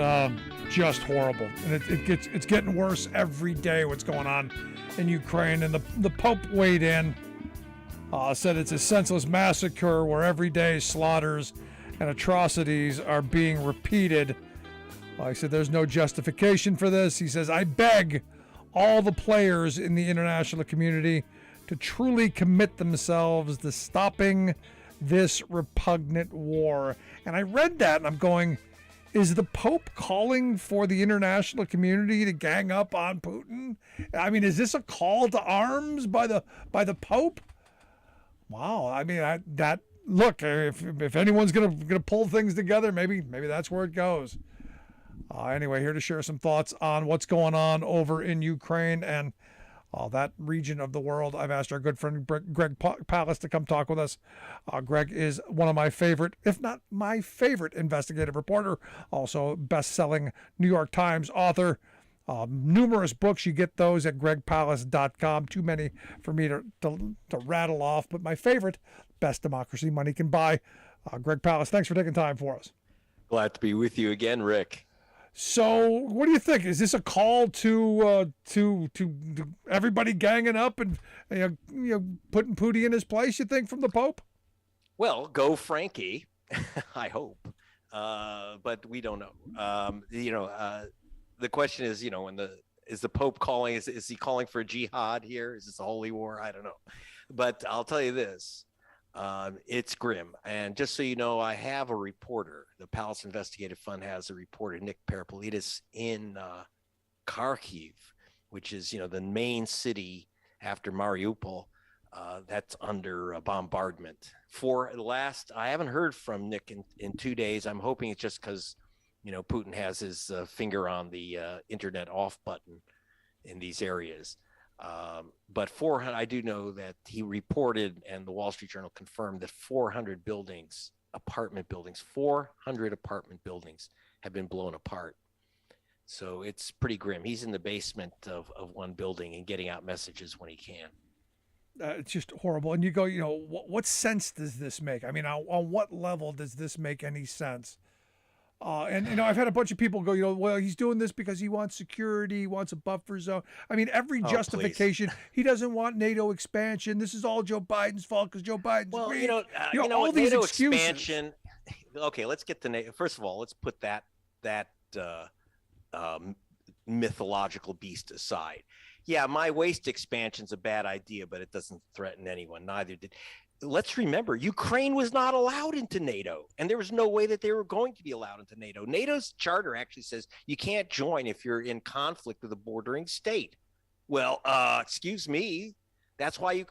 just horrible, and it's getting worse every day. What's going on in Ukraine? And the Pope weighed in, said it's a senseless massacre where every day slaughters and atrocities are being repeated. He said there's no justification for this. He says, I beg all the players in the international community to truly commit themselves to stopping this repugnant war. And I read that and I'm going, is the Pope calling for the international community to gang up on Putin? I mean, is this a call to arms by the Pope? Wow. I mean, look, if anyone's gonna pull things together, maybe that's where it goes. Anyway, here to share some thoughts on what's going on over in Ukraine and that region of the world. I've asked our good friend Greg Palast to come talk with us. Greg is one of my favorite, if not my favorite, investigative reporter, also best-selling New York Times author. Numerous books. You get those at gregpalast.com. Too many for me to rattle off, but my favorite, Best Democracy Money Can Buy. Greg Palast, thanks for taking time for us. Glad to be with you again, Rick. So, what do you think? Is this a call to everybody ganging up and putting Putin in his place? You think from the Pope? Well, go Frankie, I hope, but we don't know. The question is, is the Pope calling? Is he calling for a jihad here? Is this a holy war? I don't know, but I'll tell you this. It's grim. And just so you know, I have a reporter. The Palast Investigative Fund has a reporter, Nick Parapolitis, in Kharkiv, which is, the main city after Mariupol that's under bombardment. I haven't heard from Nick in 2 days. I'm hoping it's just because, Putin has his finger on the internet off button in these areas. But 400, I do know that he reported, and the Wall Street Journal confirmed that 400 apartment buildings have been blown apart. So it's pretty grim. He's in the basement of one building and getting out messages when he can. It's just horrible. And you go, what sense does this make? I mean, on what level does this make any sense? And I've had a bunch of people go, well, he's doing this because he wants security, he wants a buffer zone. I mean, every justification, he doesn't want NATO expansion. This is all Joe Biden's fault because Joe Biden's weak. All these NATO excuses. Expansion. Okay, let's get to NATO. First of all, let's put that mythological beast aside. Yeah, my waste expansion's a bad idea, but it doesn't threaten anyone. Neither did. Let's remember, Ukraine was not allowed into NATO, and there was no way that they were going to be allowed into NATO. NATO's charter actually says you can't join if you're in conflict with a bordering state. Well, excuse me, that's why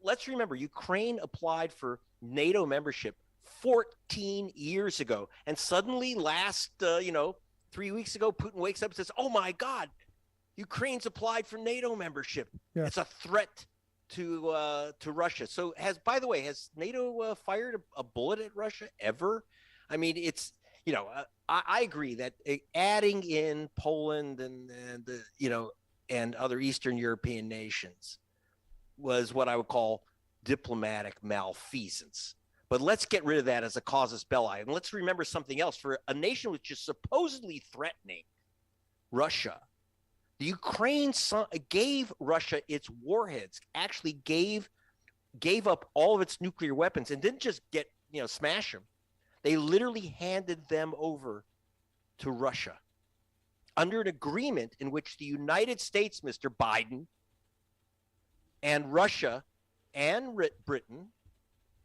let's remember, Ukraine applied for NATO membership 14 years ago, and suddenly 3 weeks ago, Putin wakes up and says, oh my God, Ukraine's applied for NATO membership. Yeah. It's a threat to Russia. So has NATO fired a bullet at Russia ever? I mean, it's, I agree that adding in Poland and other Eastern European nations was what I would call diplomatic malfeasance. But let's get rid of that as a casus belli. And let's remember something else. For a nation which is supposedly threatening Russia, the Ukraine gave Russia its warheads, actually gave up all of its nuclear weapons, and didn't just smash them. They literally handed them over to Russia under an agreement in which the United States, Mr. Biden, and Russia and Britain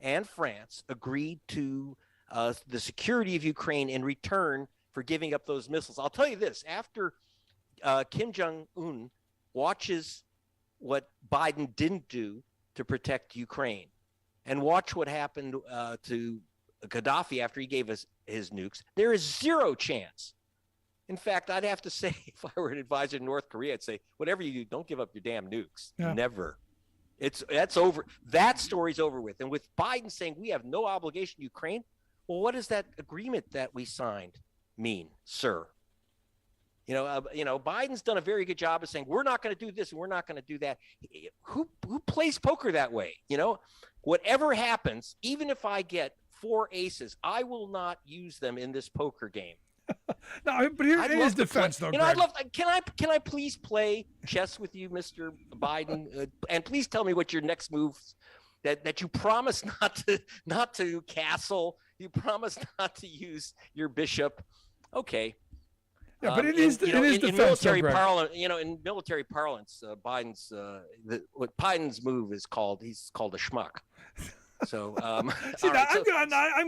and France agreed to the security of Ukraine in return for giving up those missiles. I'll tell you this, after Kim Jong-un watches what Biden didn't do to protect Ukraine, and watch what happened to Gaddafi after he gave us his nukes, there is zero chance. In fact, I'd have to say, if I were an advisor to North Korea, I'd say, whatever you do, don't give up your damn nukes. Yeah. Never. That's over. That story's over with. And with Biden saying we have no obligation to Ukraine, well, what does that agreement that we signed mean, sir? Biden's done a very good job of saying we're not going to do this and we're not going to do that. Who plays poker that way? Whatever happens, even if I get 4 aces, I will not use them in this poker game. No, but here in his defense, though, Greg. Can I please play chess with you, Mr. Biden, and please tell me what your next moves that you promise not to castle, you promise not to use your bishop. Okay. Yeah, but in his defense, in military parlance, in military parlance, what Biden's move is called, he's called a schmuck. So, I'm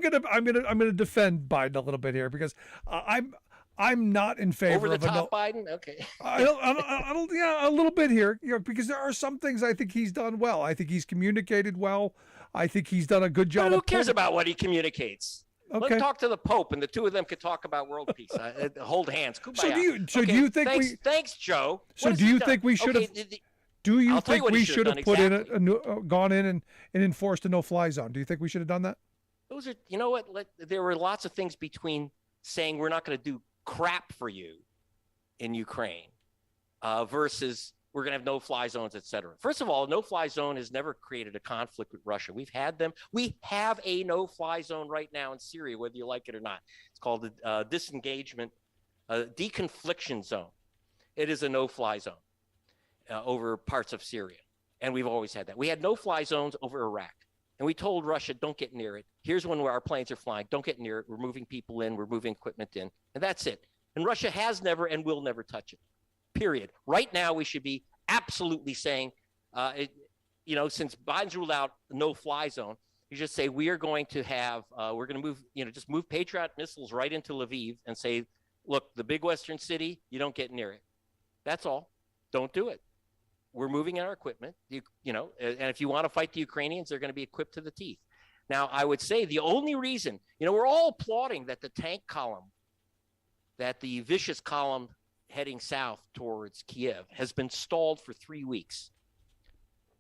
gonna defend Biden a little bit here because I'm not in favor over the of top Biden. Okay, I don't, a little bit here, because there are some things I think he's done well. I think he's communicated well. I think he's done a good job. Who cares about what he communicates? Okay. Let's talk to the Pope, and the two of them could talk about world peace. Hold hands. Kumbaya. Do you think thanks, Joe. So do you think we should have? Do you think we should have put in gone in and enforced a no-fly zone? Do you think we should have done that? Those are, you know what? There were lots of things between saying we're not going to do crap for you in Ukraine versus we're going to have no-fly zones, et cetera. First of all, a no-fly zone has never created a conflict with Russia. We've had them. We have a no-fly zone right now in Syria, whether you like it or not. It's called the deconfliction zone. It is a no-fly zone over parts of Syria, and we've always had that. We had no-fly zones over Iraq, and we told Russia, don't get near it. Here's one where our planes are flying. Don't get near it. We're moving people in. We're moving equipment in, and that's it. And Russia has never and will never touch it. Period. Right now, we should be absolutely saying, since Biden's ruled out no-fly zone, you just say we are going to have, we're going to move, just move Patriot missiles right into Lviv and say, look, the big Western city, you don't get near it. That's all. Don't do it. We're moving in our equipment, and if you want to fight the Ukrainians, they're going to be equipped to the teeth. Now, I would say the only reason, we're all applauding that the tank column, that the vicious column heading south towards Kiev has been stalled for 3 weeks.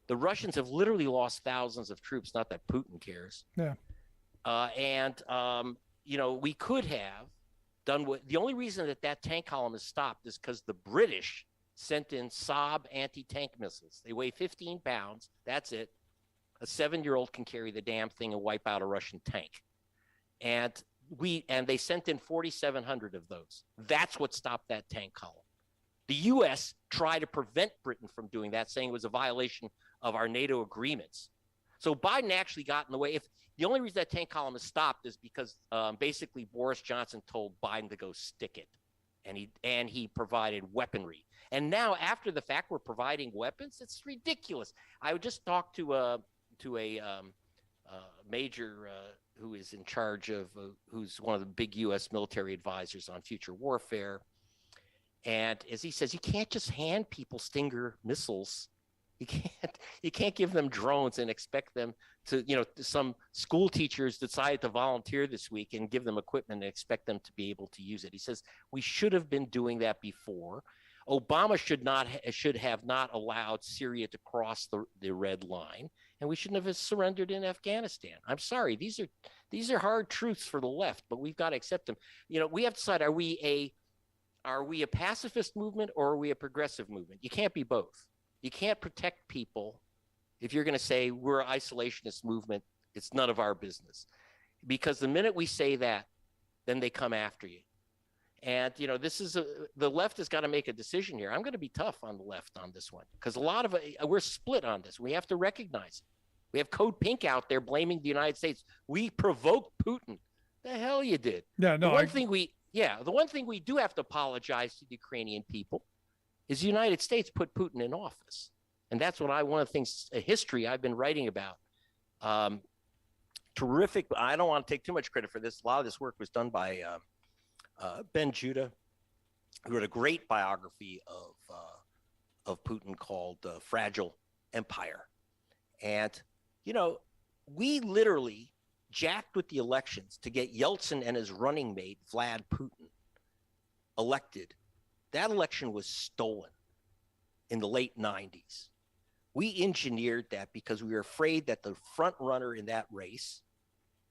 The Russians have literally lost thousands of troops, not that Putin cares. Yeah. We could have done what the only reason that tank column is stopped is because the British sent in Saab anti-tank missiles. They weigh 15 pounds. That's it. A 7-year-old can carry the damn thing and wipe out a Russian tank. And they sent in 4,700 of those. That's what stopped that tank column. The U.S. tried to prevent Britain from doing that, saying it was a violation of our NATO agreements. So Biden actually got in the way. If the only reason that tank column is stopped is because basically Boris Johnson told Biden to go stick it, and he provided weaponry. And now, after the fact, we're providing weapons. It's ridiculous. I would just talk to a major who is in charge of, who's one of the big U.S. military advisors on future warfare. And as he says, you can't just hand people Stinger missiles. You can't give them drones and expect them to, some school teachers decided to volunteer this week and give them equipment and expect them to be able to use it. He says, we should have been doing that before. Obama should have not allowed Syria to cross the red line, and we shouldn't have surrendered in Afghanistan. I'm sorry, these are hard truths for the left, but we've got to accept them. We have to decide: are we a pacifist movement or are we a progressive movement? You can't be both. You can't protect people if you're going to say we're an isolationist movement. It's none of our business, because the minute we say that, then they come after you. And, the left has got to make a decision here. I'm going to be tough on the left on this one because a lot of we're split on this. We have to recognize it. We have Code Pink out there blaming the United States. We provoked Putin. The hell you did. Yeah, no. The one thing we do have to apologize to the Ukrainian people is the United States put Putin in office. And that's one of the things, a history I've been writing about. Terrific. I don't want to take too much credit for this. A lot of this work was done by Ben Judah, who wrote a great biography of Putin called Fragile Empire. And, we literally jacked with the elections to get Yeltsin and his running mate, Vlad Putin, elected. That election was stolen in the late 90s. We engineered that because we were afraid that the front runner in that race,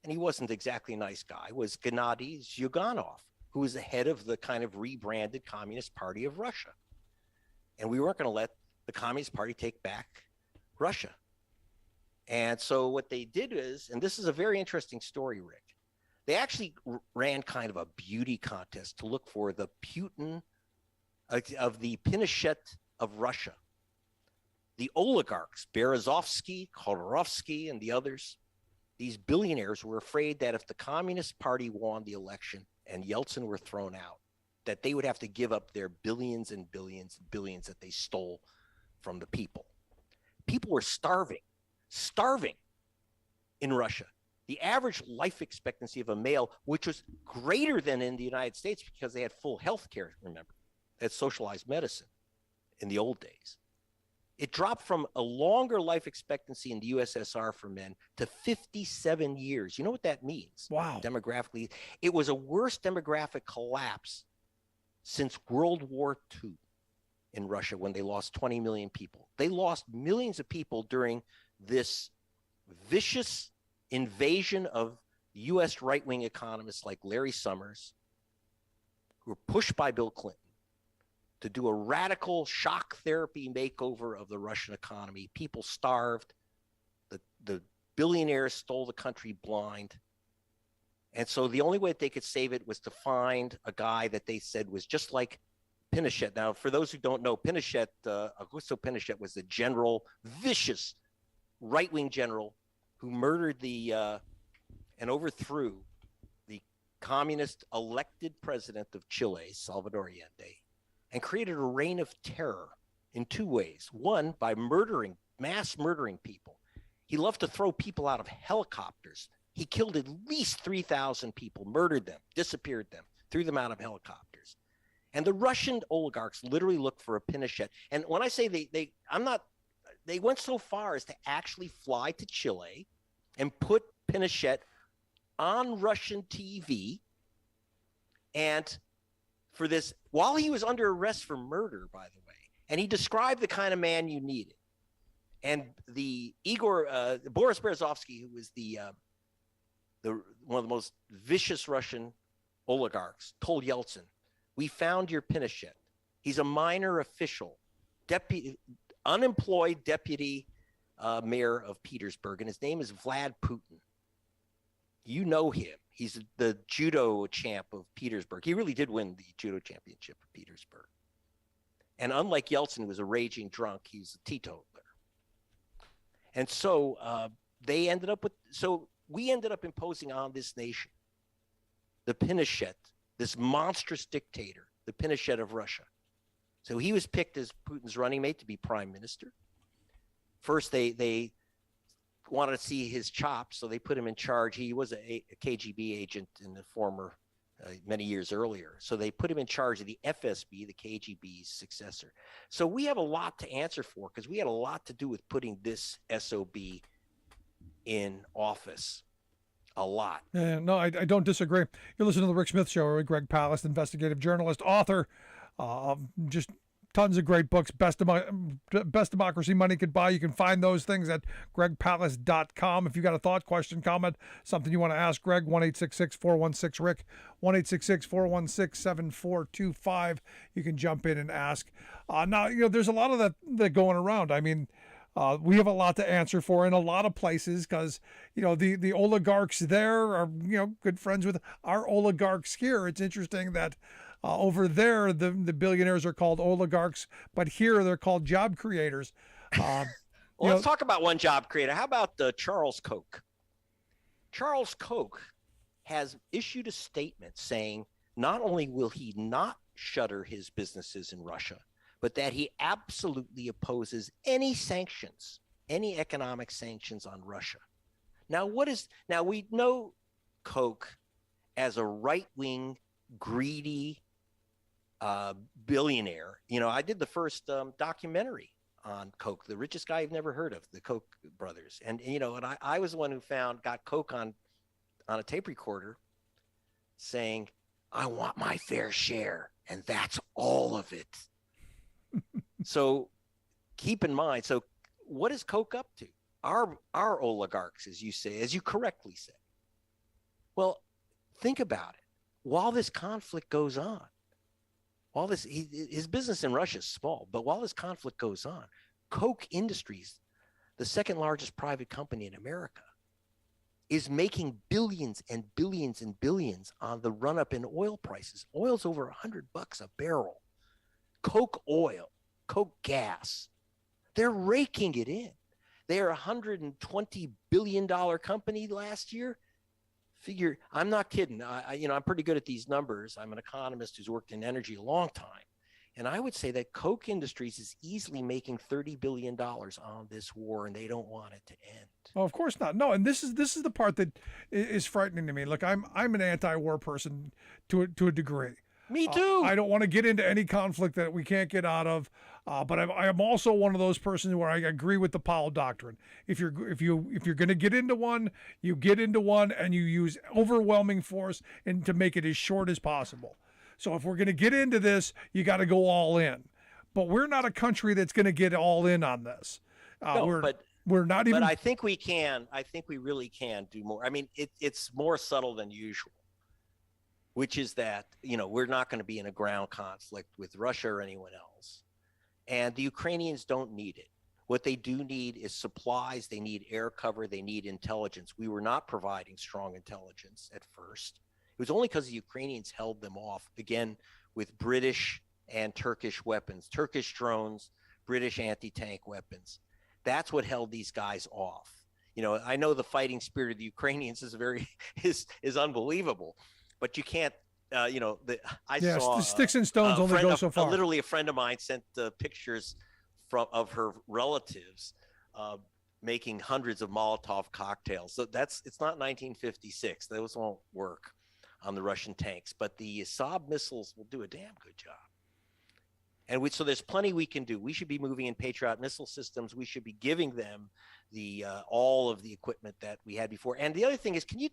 and he wasn't exactly a nice guy, was Gennady Zyuganov. who was the head of the kind of rebranded Communist Party of Russia. And we weren't going to let the Communist Party take back Russia. And so what they did is, and this is a very interesting story, Rick, they actually ran kind of a beauty contest to look for the Putin of the Pinochet of Russia. The oligarchs, Berezovsky, Khodorkovsky, and the others, these billionaires were afraid that if the Communist Party won the election and Yeltsin were thrown out, that they would have to give up their billions and billions and billions that they stole from the people. People were starving in Russia. The average life expectancy of a male, which was greater than in the United States because they had full health care, remember, they had socialized medicine in the old days. It dropped from a longer life expectancy in the USSR for men to 57 years. You know what that means? Wow. Demographically, it was a worse demographic collapse since World War II in Russia when they lost 20 million people. They lost millions of people during this vicious invasion of U.S. right-wing economists like Larry Summers, who were pushed by Bill Clinton to do a radical shock therapy makeover of the Russian economy. People starved. The billionaires stole the country blind. And so the only way that they could save it was to find a guy that they said was just like Pinochet. Now, for those who don't know, Pinochet, Augusto Pinochet was the general, vicious right-wing general who murdered and overthrew the communist elected president of Chile, Salvador Allende, and created a reign of terror in two ways. One, by mass murdering people. He loved to throw people out of helicopters. He killed at least 3,000 people, murdered them, disappeared them, threw them out of helicopters. And the Russian oligarchs literally looked for a Pinochet. And when I say they went so far as to actually fly to Chile and put Pinochet on Russian TV. And for this, while he was under arrest for murder, by the way, and he described the kind of man you needed. And Boris Berezovsky, who was one of the most vicious Russian oligarchs, told Yeltsin, "We found your Pinochet. He's a minor official, unemployed deputy mayor of Petersburg, and his name is Vlad Putin. You know him. He's the judo champ of Petersburg. He really did win the judo championship of Petersburg. And unlike Yeltsin, who was a raging drunk, he's a teetotaler. And so we ended up imposing on this nation the Pinochet, this monstrous dictator, the Pinochet of Russia. So he was picked as Putin's running mate to be prime minister. First, they wanted to see his chops, so they put him in charge. He was a KGB agent in the former, many years earlier. So they put him in charge of the FSB, the KGB's successor. So we have a lot to answer for because we had a lot to do with putting this SOB in office. A lot. Yeah, no, I don't disagree. You're listening to the Rick Smith Show with Greg Palast, investigative journalist, author, just tons of great books. Best Democracy Money Could Buy. You can find those things at gregpalast.com. If you got a thought, question, comment, something you want to ask Greg, 1-866-416-RICK, 1-866-416-7425. You can jump in and ask. Now, there's a lot of that going around. I mean, we have a lot to answer for in a lot of places because, the oligarchs there are, good friends with our oligarchs here. It's interesting that over there, the billionaires are called oligarchs, but here they're called job creators. Let's talk about one job creator. How about Charles Koch? Charles Koch has issued a statement saying not only will he not shutter his businesses in Russia, but that he absolutely opposes any sanctions, any economic sanctions on Russia. Now, we know Koch as a right-wing, greedy billionaire. I did the first documentary on Koch, the richest guy you've never heard of, the Koch brothers. And I was the one who got Koch on a tape recorder saying, "I want my fair share, and that's all of it." So keep in mind, what is Koch up to? Our oligarchs, as you correctly say. Well, think about it. while this conflict goes on, while his business in Russia is small, but while this conflict goes on, Koch Industries, the second largest private company in America, is making billions and billions and billions on the run up in oil prices. Oil's over $100 a barrel. Koch oil, Koch gas, they're raking it in. They're a $120 billion company last year. Figure, I'm not kidding. I'm pretty good at these numbers. I'm an economist who's worked in energy a long time. And I would say that Koch Industries is easily making $30 billion on this war, and they don't want it to end. Oh, of course not. No, and this is the part that is frightening to me. Look, I'm an anti-war person to a degree. Me too. I don't want to get into any conflict that we can't get out of. But I'm also one of those persons where I agree with the Powell doctrine. If you're going to get into one, you get into one, and you use overwhelming force and to make it as short as possible. So if we're going to get into this, you got to go all in. But we're not a country that's going to get all in on this. We're not even. But I think we can. I think we really can do more. I mean, it's more subtle than usual, which is that, we're not going to be in a ground conflict with Russia or anyone else. And the Ukrainians don't need it. What they do need is supplies. They need air cover. They need intelligence. We were not providing strong intelligence at first. It was only because the Ukrainians held them off, again, with British and Turkish weapons, Turkish drones, British anti-tank weapons. That's what held these guys off. I know the fighting spirit of the Ukrainians is unbelievable, but you can't, I saw sticks and stones only go so far. Literally a friend of mine sent pictures of her relatives making hundreds of Molotov cocktails. So it's not 1956. Those won't work on the Russian tanks, but the Saab missiles will do a damn good job. And so there's plenty we can do. We should be moving in Patriot missile systems. We should be giving them all of the equipment that we had before. And the other thing is, can you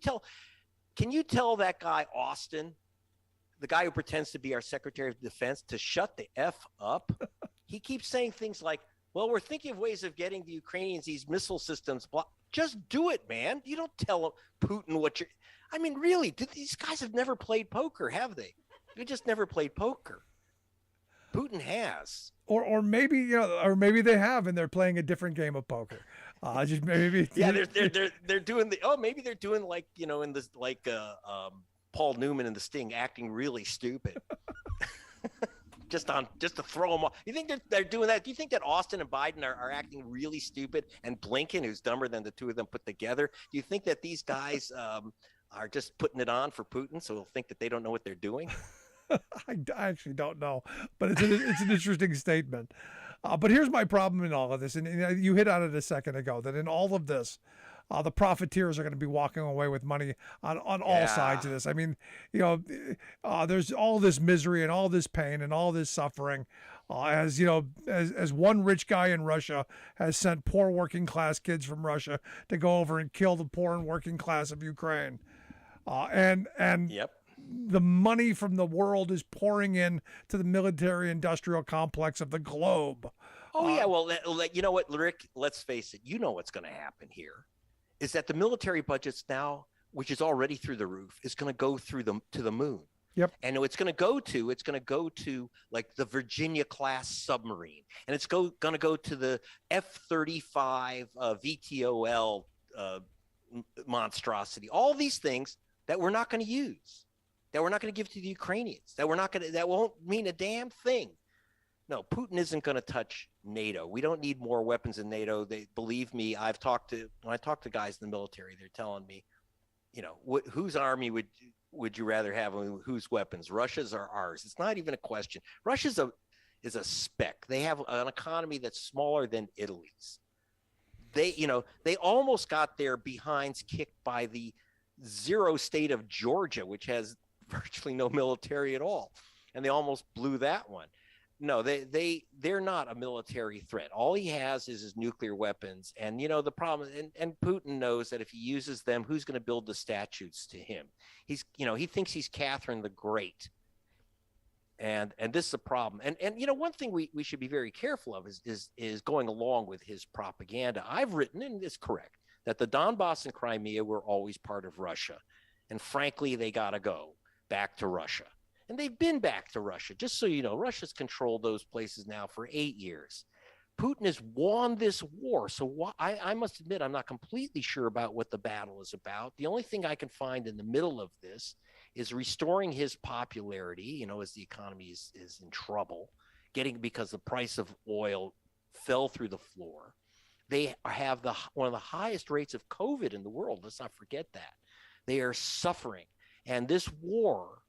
tell that guy Austin, the guy who pretends to be our Secretary of Defense, to shut the F up? He keeps saying things like, well, we're thinking of ways of getting the Ukrainians these missile systems. Just do it, man. You don't tell Putin what you're. I mean, really, these guys have never played poker, have they? They just never played poker. Putin has. Or maybe maybe they have, and they're playing a different game of poker. Just maybe. Yeah, they're doing maybe they're doing like in this Paul Newman in The Sting, acting really stupid. just to throw them off. You think they're doing that? Do you think that Austin and Biden are acting really stupid, and Blinken, who's dumber than the two of them put together? Do you think that these guys are just putting it on for Putin, so he'll think that they don't know what they're doing? I actually don't know, but it's an interesting statement. But here's my problem in all of this, and you hit on it a second ago, that in all of this, the profiteers are going to be walking away with money on all sides of this. I mean, there's all this misery and all this pain and all this suffering. As one rich guy in Russia has sent poor working class kids from Russia to go over and kill the poor and working class of Ukraine. Yep. The money from the world is pouring in to the military-industrial complex of the globe. Oh, yeah. Well, you know what, Rick? Let's face it. You know what's going to happen here is that the military budgets now, which is already through the roof, is going to go to the moon. Yep. And it's going to go to like the Virginia class submarine, and it's going to go to the F-35 VTOL monstrosity. All these things that we're not going to use, that we're not going to give to the Ukrainians, that won't mean a damn thing. No, Putin isn't going to touch NATO. We don't need more weapons in NATO. Believe me, when I talk to guys in the military, they're telling me, whose army would you rather have? Whose weapons? Russia's or ours? It's not even a question. Russia's is a speck. They have an economy that's smaller than Italy's. They almost got their behinds kicked by the zero state of Georgia, which has virtually no military at all, and they almost blew that one. No, they're not a military threat. All he has is his nuclear weapons, and the problem. And Putin knows that if he uses them, who's going to build the statues to him? He thinks he's Catherine the Great, and this is a problem. And one thing we should be very careful of is going along with his propaganda. I've written, and it's correct, that the Donbass and Crimea were always part of Russia, and frankly, they got to go. back to Russia. And they've been back to Russia. Just so you know, Russia's controlled those places now for 8 years. Putin has won this war. So I must admit, I'm not completely sure about what the battle is about. The only thing I can find in the middle of this is restoring his popularity, as the economy is in trouble, because the price of oil fell through the floor. They have one of the highest rates of COVID in the world. Let's not forget that. They are suffering. And this war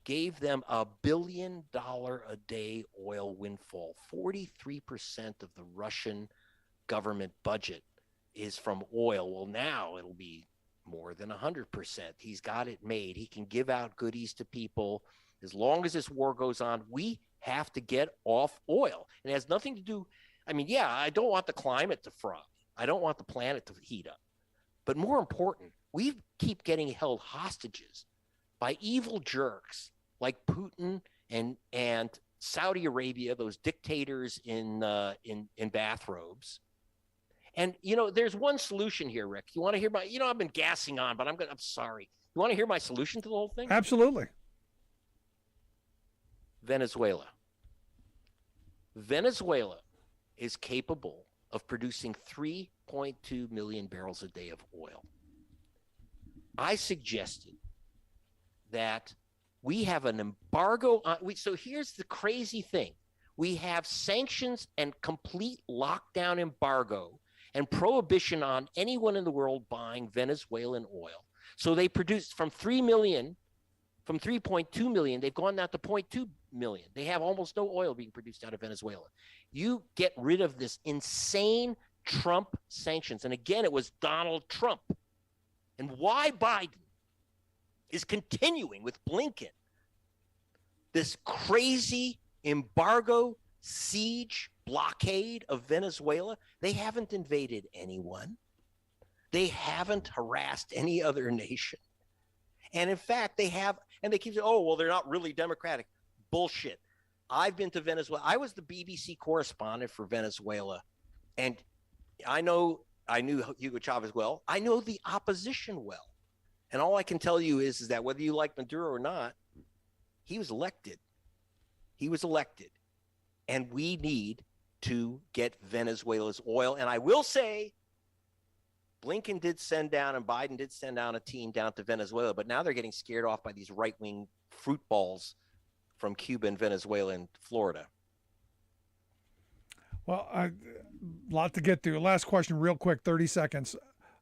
gave them $1 billion a day oil windfall. 43% of the Russian government budget is from oil. Well, now it'll be more than 100%. He's got it made. He can give out goodies to people. As long as this war goes on, we have to get off oil. And it has nothing to do, I don't want the climate to fry. I don't want the planet to heat up. But more important, we keep getting held hostages by evil jerks like Putin and Saudi Arabia, those dictators in bathrobes. And there's one solution here, Rick. You want to hear I've been gassing on, but I'm sorry. You want to hear my solution to the whole thing? Absolutely. Venezuela. Venezuela is capable of producing 3.2 million barrels a day of oil. I suggested that we have an embargo on. So here's the crazy thing. We have sanctions and complete lockdown embargo and prohibition on anyone in the world buying Venezuelan oil. So they produced from 3 million, from 3.2 million, they've gone down to 0.2 million. They have almost no oil being produced out of Venezuela. You get rid of this insane Trump sanctions. And again, it was Donald Trump. And why Biden is continuing with Blinken this crazy embargo, siege, blockade of Venezuela. They haven't invaded anyone. They haven't harassed any other nation. And in fact, they keep saying, they're not really democratic. Bullshit. I've been to Venezuela. I was the BBC correspondent for Venezuela. And I knew Hugo Chavez well. I know the opposition well. And all I can tell you is that whether you like Maduro or not, he was elected. He was elected. And we need to get Venezuela's oil. And I will say, Blinken did send down and Biden did send down a team down to Venezuela, but now they're getting scared off by these right-wing fruit balls from Cuba and Venezuela and Florida. Well, a lot to get through. Last question, real quick, 30 seconds.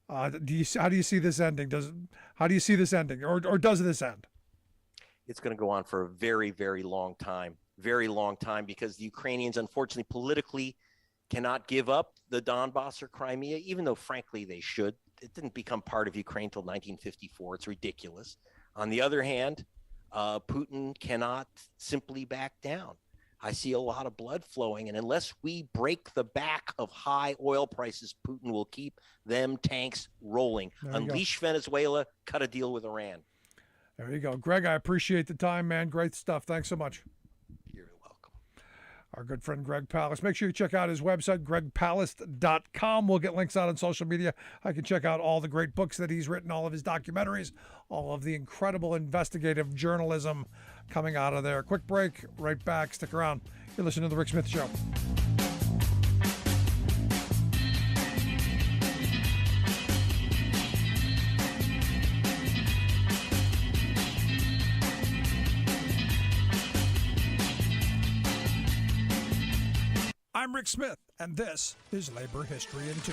How do you see this ending? How do you see this ending, or does this end? It's going to go on for a very, very long time, because the Ukrainians, unfortunately, politically cannot give up the Donbass or Crimea, even though, frankly, they should. It didn't become part of Ukraine till 1954. It's ridiculous. On the other hand, Putin cannot simply back down. I see a lot of blood flowing, and unless we break the back of high oil prices, Putin will keep them tanks rolling. Unleash Venezuela, cut a deal with Iran. There you go. Greg, I appreciate the time, man. Great stuff. Thanks so much. You're welcome. Our good friend Greg Palast. Make sure you check out his website, gregpalast.com. We'll get links out on social media. I can check out all the great books that he's written, all of his documentaries, all of the incredible investigative journalism coming out of there. Quick break, right back. Stick around. You're listening to The Rick Smith Show. I'm Rick Smith, and this is Labor History in 2.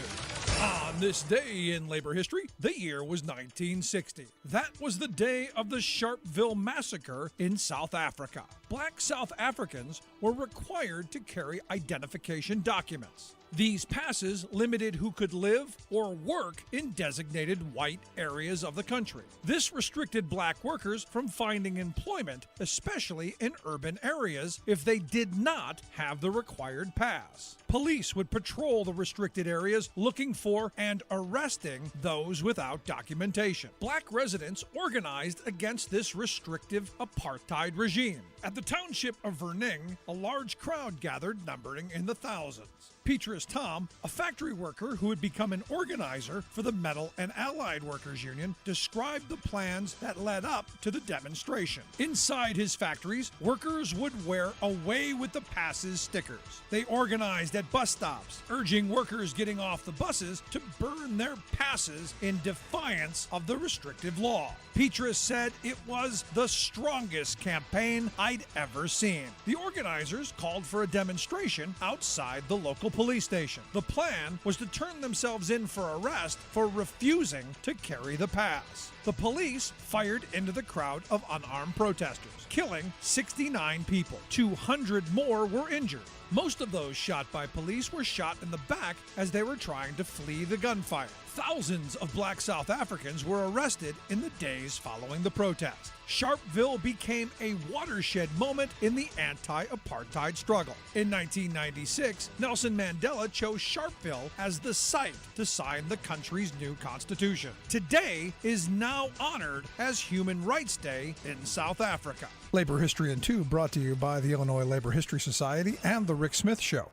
On this day in labor history, the year was 1960. That was the day of the Sharpeville Massacre in South Africa. Black South Africans were required to carry identification documents. These passes limited who could live or work in designated white areas of the country. This restricted black workers from finding employment, especially in urban areas, if they did not have the required pass. Police would patrol the restricted areas looking for and arresting those without documentation. Black residents organized against this restrictive apartheid regime. At the township of Verning, a large crowd gathered numbering in the thousands. Petrus Tom, a factory worker who had become an organizer for the Metal and Allied Workers Union, described the plans that led up to the demonstration. Inside his factories, workers would wear "Away with the Passes" stickers. They organized at bus stops, urging workers getting off the buses to burn their passes in defiance of the restrictive law. Petrus said it was the strongest campaign I'd ever seen. The organizers called for a demonstration outside the local police station. The plan was to turn themselves in for arrest for refusing to carry the pass. The police fired into the crowd of unarmed protesters, killing 69 people. 200 more were injured. Most of those shot by police were shot in the back as they were trying to flee the gunfire. Thousands of black South Africans were arrested in the days following the protest. Sharpeville became a watershed moment in the anti-apartheid struggle. In 1996, Nelson Mandela chose Sharpeville as the site to sign the country's new constitution. Today is now honored as Human Rights Day in South Africa. Labor History in 2 brought to you by the Illinois Labor History Society and The Rick Smith Show.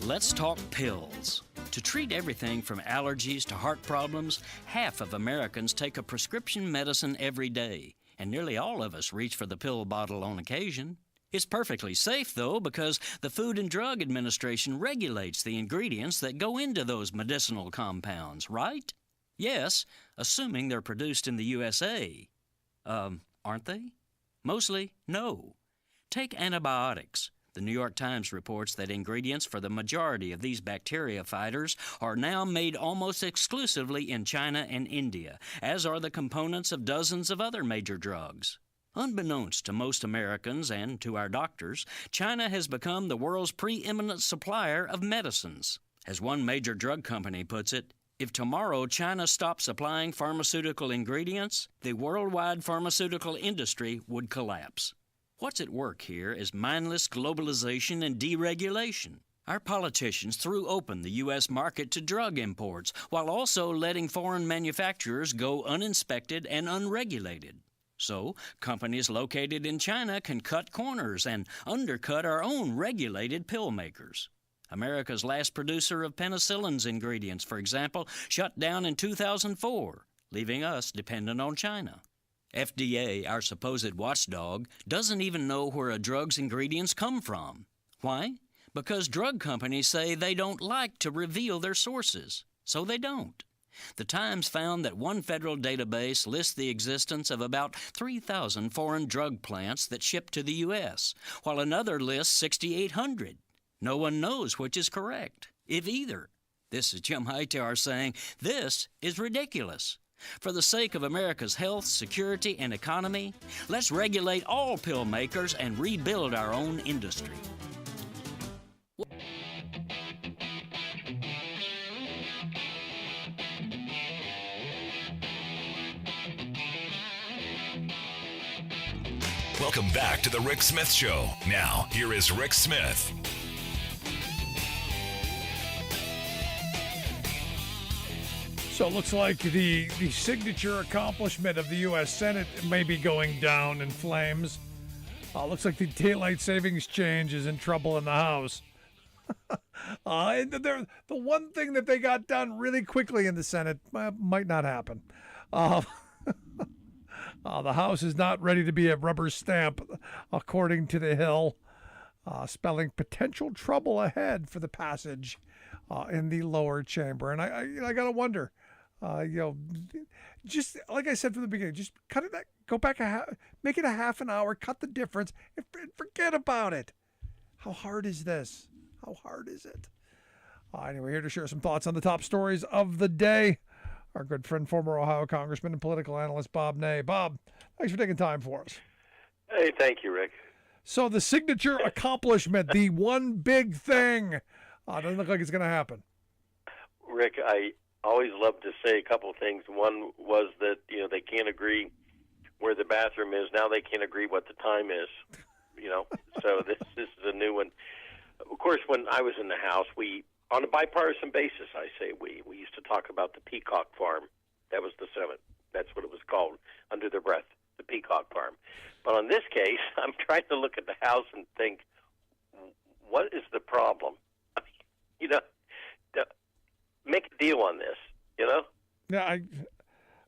Let's talk pills. To treat everything from allergies to heart problems, half of Americans take a prescription medicine every day, and nearly all of us reach for the pill bottle on occasion. It's perfectly safe, though, because the Food and Drug Administration regulates the ingredients that go into those medicinal compounds, right? Yes, assuming they're produced in the USA. Aren't they? Mostly, no. Take antibiotics. The New York Times reports that ingredients for the majority of these bacteria fighters are now made almost exclusively in China and India, as are the components of dozens of other major drugs. Unbeknownst to most Americans and to our doctors, China has become the world's preeminent supplier of medicines. As one major drug company puts it, if tomorrow China stopped supplying pharmaceutical ingredients, the worldwide pharmaceutical industry would collapse. What's at work here is mindless globalization and deregulation. Our politicians threw open the U.S. market to drug imports while also letting foreign manufacturers go uninspected and unregulated. So, companies located in China can cut corners and undercut our own regulated pill makers. America's last producer of penicillin's ingredients, for example, shut down in 2004, leaving us dependent on China. FDA, our supposed watchdog, doesn't even know where a drug's ingredients come from. Why? Because drug companies say they don't like to reveal their sources. So they don't. The Times found that one federal database lists the existence of about 3,000 foreign drug plants that ship to the U.S., while another lists 6,800. No one knows which is correct, if either. This is Jim Hightower saying, this is ridiculous. For the sake of America's health, security, and economy, let's regulate all pill makers and rebuild our own industry. Welcome back to the Rick Smith Show. Now, here is Rick Smith. So it looks like the signature accomplishment of the U.S. Senate may be going down in flames. Looks like the daylight savings change is in trouble in the House. And the one thing that they got done really quickly in the Senate might not happen. The House is not ready to be a rubber stamp, according to the Hill, spelling potential trouble ahead for the passage in the lower chamber. And I got to wonder, just like I said from the beginning, just cut it, go back make it a half an hour, cut the difference, and forget about it. How hard is this? How hard is it? Anyway, here to share some thoughts on the top stories of the day, our good friend, former Ohio Congressman and political analyst, Bob Ney. Bob, thanks for taking time for us. Hey, thank you, Rick. So the signature accomplishment, the one big thing, doesn't look like it's going to happen. Rick, I always love to say a couple of things. One was that, they can't agree where the bathroom is. Now they can't agree what the time is, So this is a new one. Of course, when I was in the House, on a bipartisan basis, we used to talk about the Peacock Farm. That was the Senate. That's what it was called, under their breath, the Peacock Farm. But on this case, I'm trying to look at the House and think, what is the problem? deal on this. You know, Yeah,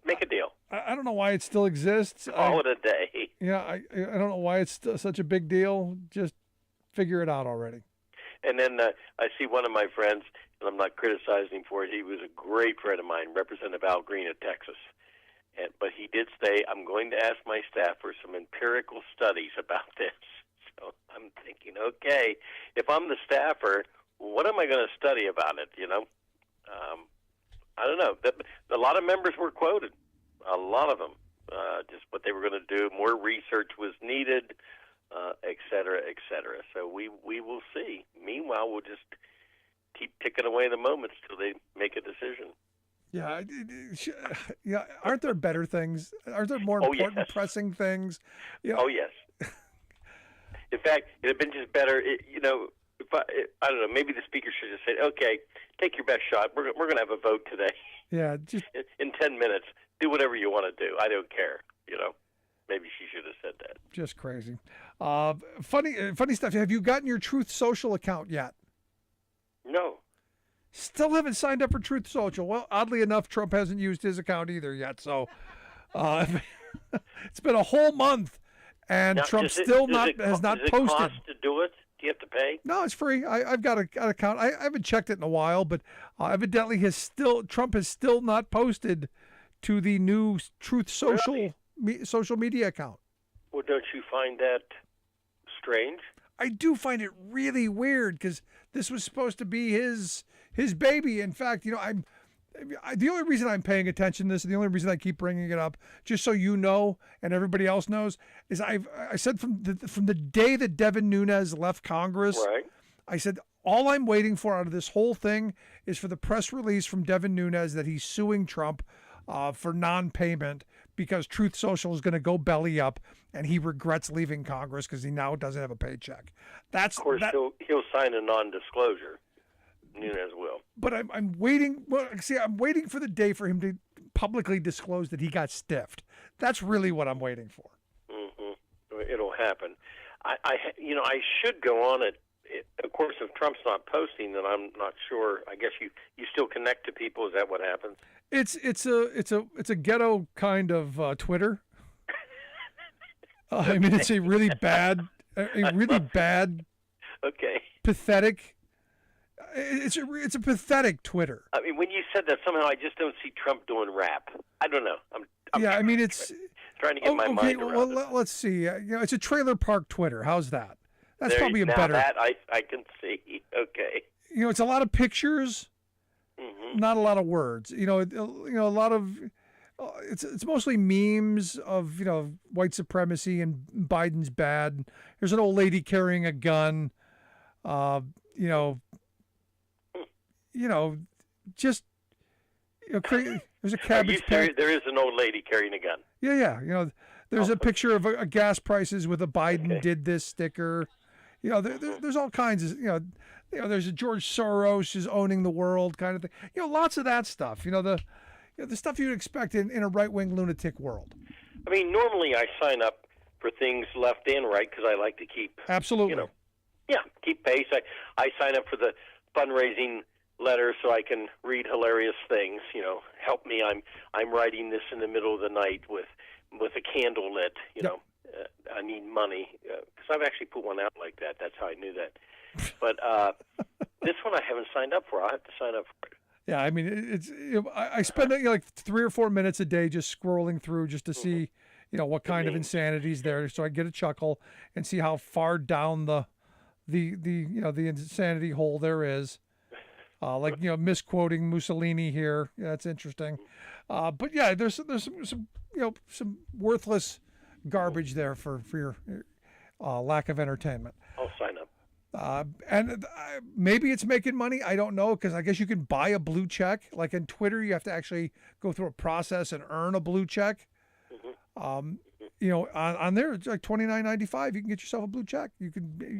make a deal. I don't know why it still exists. Call it a day. Yeah, I don't know why it's such a big deal. Just figure it out already. And then I see one of my friends, and I'm not criticizing for it. He was a great friend of mine, Representative Al Green of Texas. But he did say, I'm going to ask my staff for some empirical studies about this. So I'm thinking, okay, if I'm the staffer, what am I going to study about it, you know? I don't know. A lot of members were quoted, a lot of them, just what they were going to do. More research was needed, et cetera, et cetera. So we will see. Meanwhile, we'll just keep ticking away the moments till they make a decision. Yeah, yeah. Aren't there better things? Aren't there more important, yes. pressing things? You know, Oh, yes. In fact, it would have been just better, if I don't know, maybe the speaker should have said, okay, take your best shot. We're going to have a vote today. Yeah, just in 10 minutes. Do whatever you want to do. I don't care, you know. Maybe she should have said that. just crazy. Funny stuff. Have you gotten your Truth Social account yet? No. Still haven't signed up for Truth Social. Well, oddly enough, Trump hasn't used his account either yet. So it's been a whole month, and Now, Trump has not posted. Cost to do it? Do you have to pay? No, it's free. I've got an account. I haven't checked it in a while, but evidently Trump has still not posted to the new Truth Social social media account. Well, don't you find that strange? I do find it really weird because this was supposed to be his baby. In fact, you know, the only reason I'm paying attention to this, and the only reason I keep bringing it up, just so you know and everybody else knows, is I said from the day that Devin Nunes left Congress, right. I said all I'm waiting for out of this whole thing is for the press release from Devin Nunes that he's suing Trump for non-payment because Truth Social is going to go belly up and he regrets leaving Congress because he now doesn't have a paycheck. Of course, he'll sign a non-disclosure. Nunes will. But I'm waiting. Well, see, I'm waiting for the day for him to publicly disclose that he got stiffed. That's really what I'm waiting for. Mm-hmm. It'll happen. I should go on it. Of course, if Trump's not posting, then I'm not sure. I guess you still connect to people. Is that what happens? It's a ghetto kind of Twitter. I mean, it's a really bad, Okay. pathetic. It's a pathetic Twitter. I mean, when you said that, somehow I just don't see Trump doing rap. I don't know. I'm yeah, I mean, it's trying to get my mind around it. Let's see. It's a trailer park Twitter. How's that? That's probably a now better. That I can see. Okay. You know, it's a lot of pictures, not a lot of words. You know, a lot of. It's mostly memes of white supremacy and Biden's bad. There's an old lady carrying a gun. There's a cabbage patch. There is an old lady carrying a gun. Yeah. There's a picture of a gas prices with a Biden did this sticker. There's all kinds of there's a George Soros is owning the world kind of thing. Lots of that stuff. The stuff you'd expect in a right-wing lunatic world. I mean, normally I sign up for things left and right because I like to keep absolutely. Keep pace. I sign up for the fundraising letter so I can read hilarious things. Help me. I'm writing this in the middle of the night with a candle lit. I need money because I've actually put one out like that. That's how I knew that. But this one I haven't signed up for. I'll have to sign up for it. Yeah, I mean, I spend like 3 or 4 minutes a day just scrolling through just to see, what kind of insanity's there, so I get a chuckle and see how far down the insanity hole there is. Misquoting Mussolini here. Yeah, that's interesting. But yeah, there's some worthless garbage there for your lack of entertainment. I'll sign up. And maybe it's making money. I don't know, because I guess you can buy a blue check. Like in Twitter, you have to actually go through a process and earn a blue check. On there, it's like $29.95. You can get yourself a blue check. You can be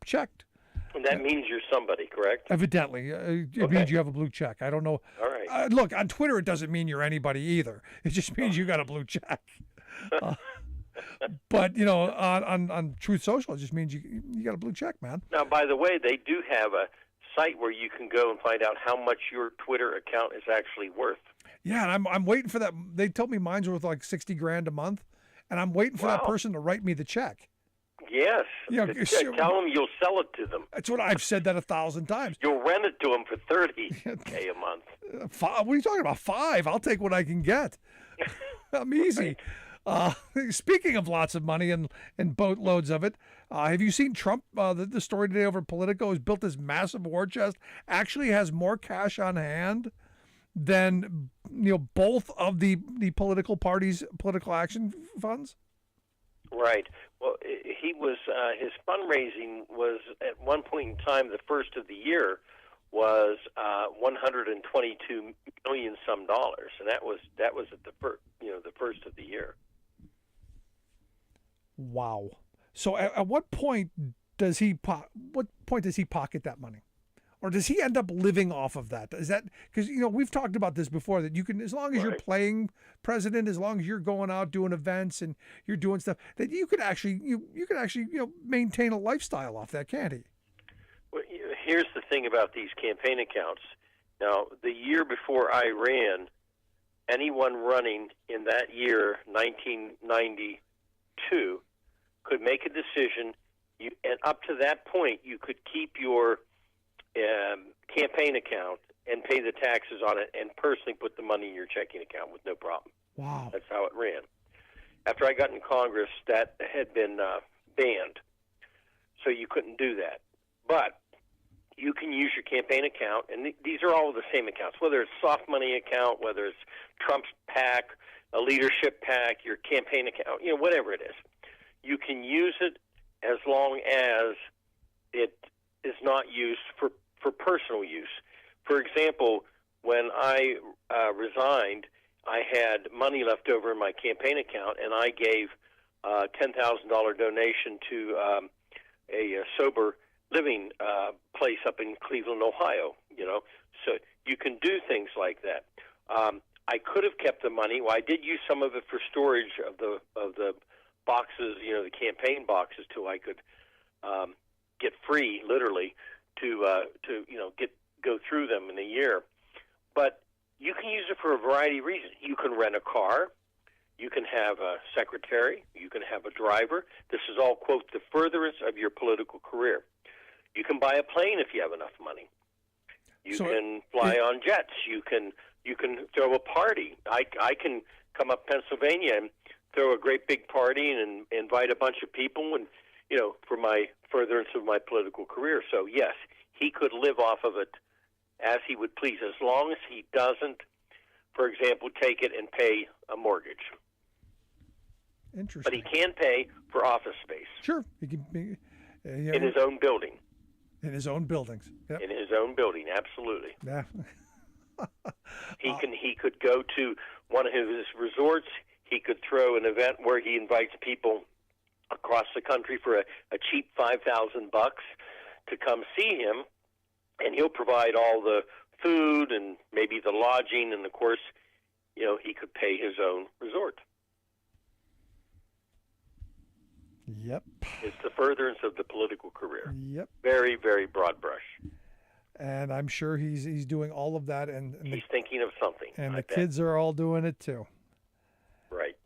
checked. And that means you're somebody, correct? Evidently. It means you have a blue check. I don't know. All right. Look, on Twitter, it doesn't mean you're anybody either. It just means you got a blue check. But, on Truth Social, it just means you got a blue check, man. Now, by the way, they do have a site where you can go and find out how much your Twitter account is actually worth. Yeah, and I'm waiting for that. They told me mine's worth like $60,000 a month, and I'm waiting for that person to write me the check. Yes. Yeah, Tell them you'll sell it to them. That's what I've said that 1,000 times. You'll rent it to them for $30K a month. What are you talking about? 5? I'll take what I can get. I'm easy. Speaking of lots of money and boatloads of it, have you seen Trump? The story today over Politico has built this massive war chest. Actually, has more cash on hand than both of the political parties' political action funds. Right. Well, he was his fundraising was at one point in time, the first of the year, was $122 million some dollars, and that was at the first of the year. Wow. So at what point does he pocket that money? Or does he end up living off of that? Is that because we've talked about this before, that you can, as long as you're playing president, as long as you're going out doing events and you're doing stuff, that you could actually maintain a lifestyle off that, can't he? Well, here's the thing about these campaign accounts. Now, the year before I ran, anyone running in that year, 1992, could make a decision, and up to that point, you could keep your campaign account and pay the taxes on it and personally put the money in your checking account with no problem. Wow. That's how it ran. After I got in Congress, that had been banned, so you couldn't do that. But you can use your campaign account, and these are all the same accounts, whether it's soft money account, whether it's Trump's PAC, a leadership PAC, your campaign account, whatever it is. You can use it as long as it is not used for personal use. For example, when I resigned, I had money left over in my campaign account, and I gave a $10,000 donation to a sober living place up in Cleveland, Ohio. So you can do things like that. I could have kept the money. Well, I did use some of it for storage of the boxes, the campaign boxes, till I could get free, literally, to go through them in a year. But you can use it for a variety of reasons. You can rent a car. You can have a secretary. You can have a driver. This is all, quote, the furtherance of your political career. You can buy a plane if you have enough money. You can fly on jets. You can throw a party. I can come up Pennsylvania and throw a great big party and invite a bunch of people and for my furtherance of my political career. So yes, he could live off of it as he would please, as long as he doesn't, for example, take it and pay a mortgage. Interesting. But he can pay for office space. Sure, he can be in his own building. In his own buildings. Yep. In his own building, absolutely. Yeah. He could go to one of his resorts. He could throw an event where he invites people across the country for a cheap $5,000 to come see him, and he'll provide all the food and maybe the lodging, and of course, he could pay his own resort. Yep. It's the furtherance of the political career. Yep. Very, very broad brush. And I'm sure he's doing all of that, and he's thinking of something. And the kids are all doing it too. Right.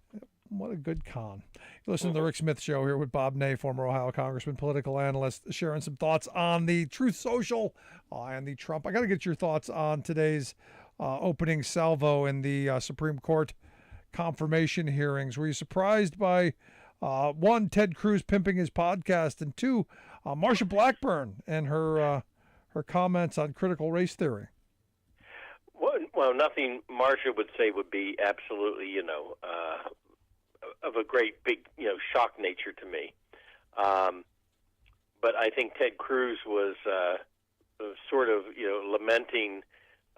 What a good con. You listen to the Rick Smith Show here with Bob Ney, former Ohio Congressman, political analyst, sharing some thoughts on the Truth Social and the Trump. I got to get your thoughts on today's opening salvo in the Supreme Court confirmation hearings. Were you surprised by, one, Ted Cruz pimping his podcast, and two, Marsha Blackburn and her comments on critical race theory? Well, nothing Marsha would say would be absolutely, of a great big, shock nature to me. But I think Ted Cruz was sort of, lamenting,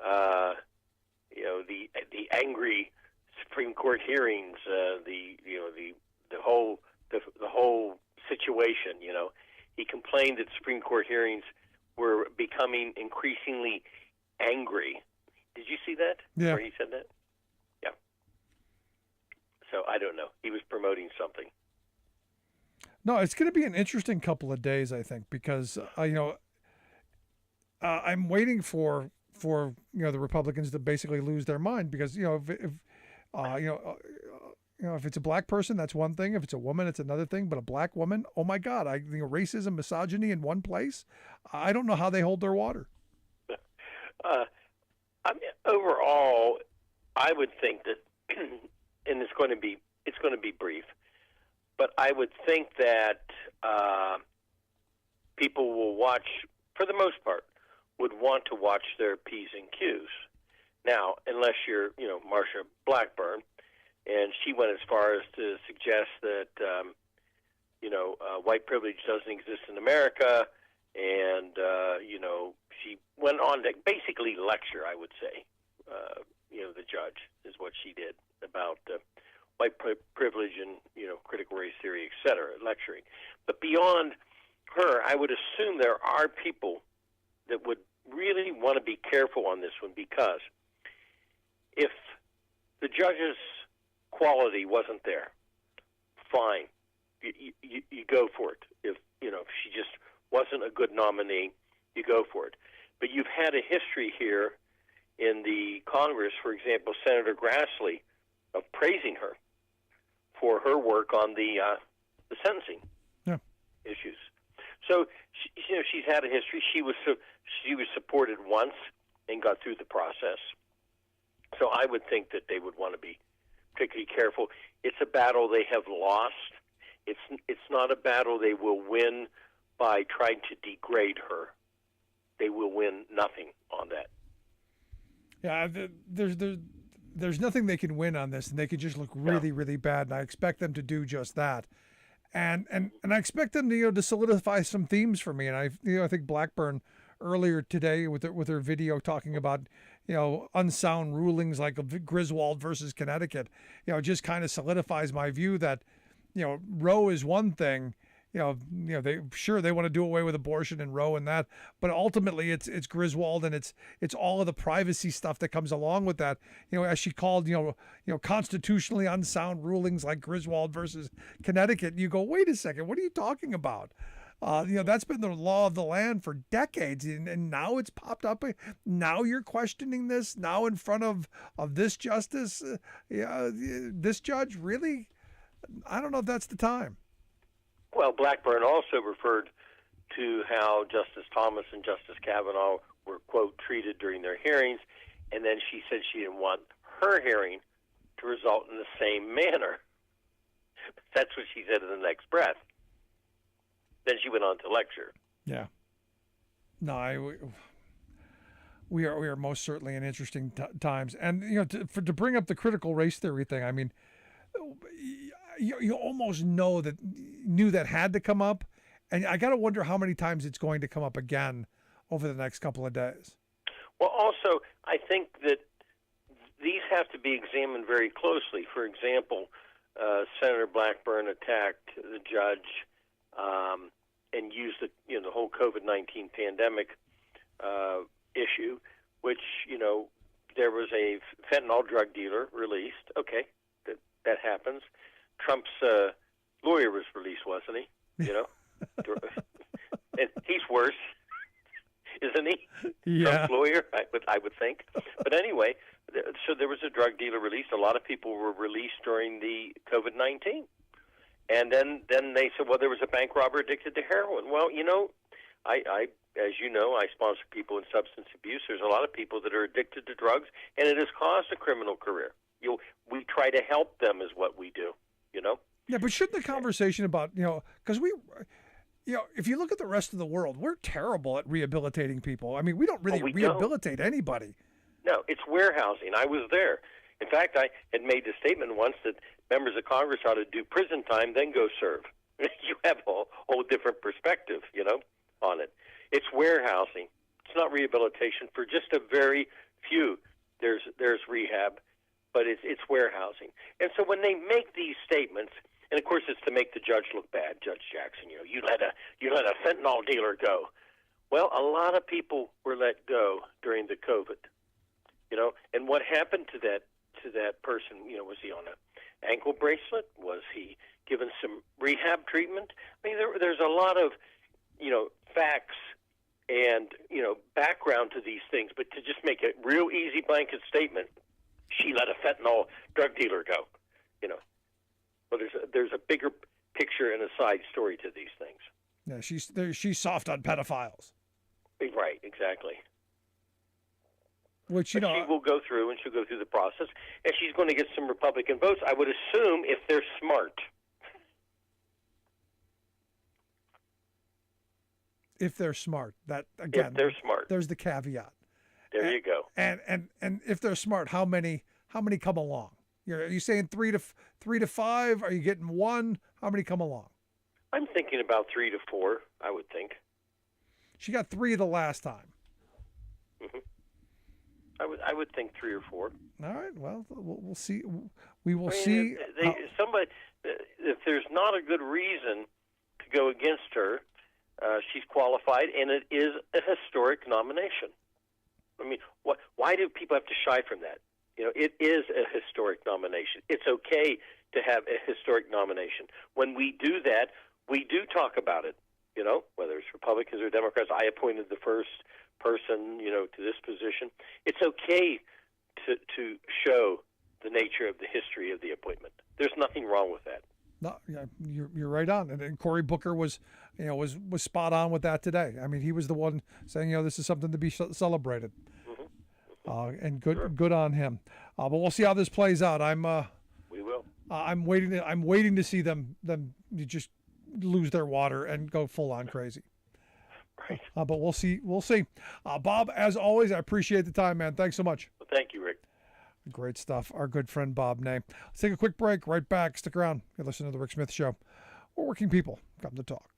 the angry Supreme Court hearings, the whole situation. He complained that Supreme Court hearings were becoming increasingly angry. Did you see that? Yeah. Where he said that? Yeah. So I don't know. He was promoting something. No, it's going to be an interesting couple of days, I think, because, I'm waiting for the Republicans to basically lose their mind, because if it's a black person, that's one thing. If it's a woman, it's another thing. But a black woman, oh my God, racism, misogyny in one place. I don't know how they hold their water. I mean, overall, I would think that, and it's going to be brief, but I would think that people will watch, for the most part, would want to watch their P's and Q's. Now, unless you're, Marsha Blackburn, and she went as far as to suggest that, white privilege doesn't exist in America, and, she went on to basically lecture, I would say, the judge is what she did about white privilege and, critical race theory, et cetera, lecturing. But beyond her, I would assume there are people that would really want to be careful on this one, because if the judge's quality wasn't there, fine, you go for it. If she just wasn't a good nominee, you go for it. But you've had a history here in the Congress, for example, Senator Grassley, of praising her for her work on the sentencing issues. So she's had a history. She was supported once and got through the process. So I would think that they would want to be particularly careful. It's a battle they have lost. It's not a battle they will win by trying to degrade her. They will win nothing on that. Yeah, there's nothing they can win on this, and they could just look really, really bad. And I expect them to do just that. And I expect them to to solidify some themes for me. And I think Blackburn earlier today with her video talking about unsound rulings like Griswold versus Connecticut, just kind of solidifies my view that Roe is one thing. They want to do away with abortion and Roe and that, but ultimately it's Griswold, and it's all of the privacy stuff that comes along with that. As she called, constitutionally unsound rulings like Griswold versus Connecticut. And you go, wait a second, what are you talking about? That's been the law of the land for decades, and now it's popped up. Now you're questioning this now in front of this justice, this judge. Really, I don't know if that's the time. Well, Blackburn also referred to how Justice Thomas and Justice Kavanaugh were, quote, treated during their hearings, and then she said she didn't want her hearing to result in the same manner. That's what she said in the next breath. Then she went on to lecture. Yeah. No, we are most certainly in interesting times. And, to bring up the critical race theory thing, I mean, you almost knew that had to come up, and I got to wonder how many times it's going to come up again over the next couple of days. Well, also, I think that these have to be examined very closely. For example, Senator Blackburn attacked the judge and used the whole COVID-19 pandemic issue, which there was a fentanyl drug dealer released. Okay, that happens. Trump's lawyer was released, wasn't he? And he's worse, isn't he? Yeah. Trump's lawyer, I would think. But anyway, so there was a drug dealer released. A lot of people were released during the COVID-19. And then they said, well, there was a bank robber addicted to heroin. Well, I as you know, I sponsor people in substance abuse. There's a lot of people that are addicted to drugs, and it has caused a criminal career. We try to help them is what we do. Yeah, but shouldn't the conversation about, because if you look at the rest of the world, we're terrible at rehabilitating people. I mean, we don't really rehabilitate anybody. No, it's warehousing. I was there. In fact, I had made the statement once that members of Congress ought to do prison time, then go serve. You have a whole different perspective, on it. It's warehousing. It's not rehabilitation. For just a very few, there's rehab, but it's warehousing. And so when they make these statements, and of course it's to make the judge look bad, Judge Jackson, you let a fentanyl dealer go. Well, a lot of people were let go during the COVID, and what happened to that person? Was he on an ankle bracelet? Was he given some rehab treatment? I mean, there's a lot of facts and background to these things. But to just make a real easy blanket statement, she let a fentanyl drug dealer go. Well, there's a bigger picture and a side story to these things. Yeah, she's soft on pedophiles. Right, exactly. Which she will go through, and she'll go through the process, and she's going to get some Republican votes, I would assume, if they're smart. If they're smart, that again, if they're smart, there's the caveat. There you go. And if they're smart, how many come along? Are you saying 3 to 5? Are you getting 1? How many come along? I'm thinking about 3 to 4. I would think. She got 3 the last time. Mm-hmm. I would think 3 or 4. All right. Well, we'll see. We will see. If there's not a good reason to go against her, she's qualified, and it is a historic nomination. I mean, why do people have to shy from that? It is a historic nomination. It's okay to have a historic nomination. When we do that, we do talk about it. Whether it's Republicans or Democrats, I appointed the first person, to this position. It's okay to show the nature of the history of the appointment. There's nothing wrong with that. No, yeah, you're right on. And Cory Booker was spot on with that today. I mean, he was the one saying, this is something to be celebrated. Mm-hmm. And good on him. But we'll see how this plays out. We will. I'm waiting to see them just lose their water and go full on crazy. Right. But we'll see. Bob, as always, I appreciate the time, man. Thanks so much. Well, thank you, Rick. Great stuff. Our good friend Bob Ney. Let's take a quick break. Right back. Stick around. You're listening to The Rick Smith Show, where working people come to talk.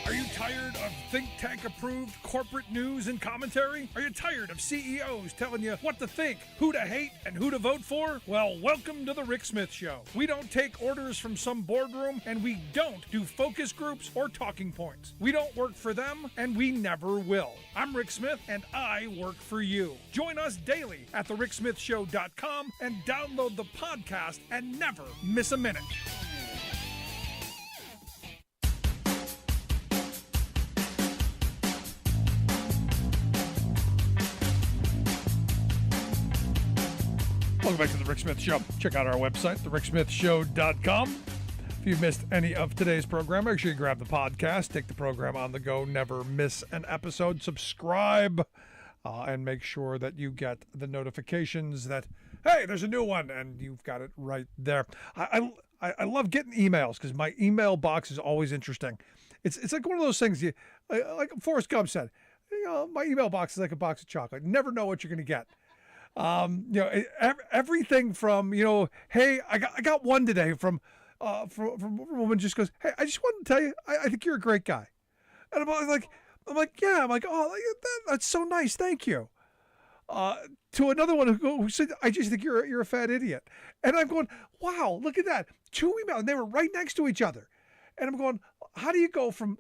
Are you tired of think tank approved corporate news and commentary? Are you tired of CEOs telling you what to think, who to hate, and who to vote for? Well, welcome to the Rick Smith Show. We don't take orders from some boardroom, and we don't do focus groups or talking points. We don't work for them, and we never will. I'm Rick Smith, and I work for you. Join us daily at thericksmithshow.com and download the podcast and never miss a minute. Welcome back to The Rick Smith Show. Check out our website, thericksmithshow.com. If you've missed any of today's program, make sure you grab the podcast, take the program on the go, never miss an episode, subscribe, and make sure that you get the notifications that, hey, there's a new one, and you've got it right there. I love getting emails because my email box is always interesting. It's like one of those things, like Forrest Gump said, my email box is like a box of chocolate. You never know what you're going to get. Everything from, hey, I got one today from a woman just goes, hey, I just wanted to tell you, I think you're a great guy. And I'm like, oh, that's so nice. Thank you. To another one who said, I just think you're a fat idiot. And I'm going, wow, look at that. 2 emails, and they were right next to each other. And I'm going, how do you go from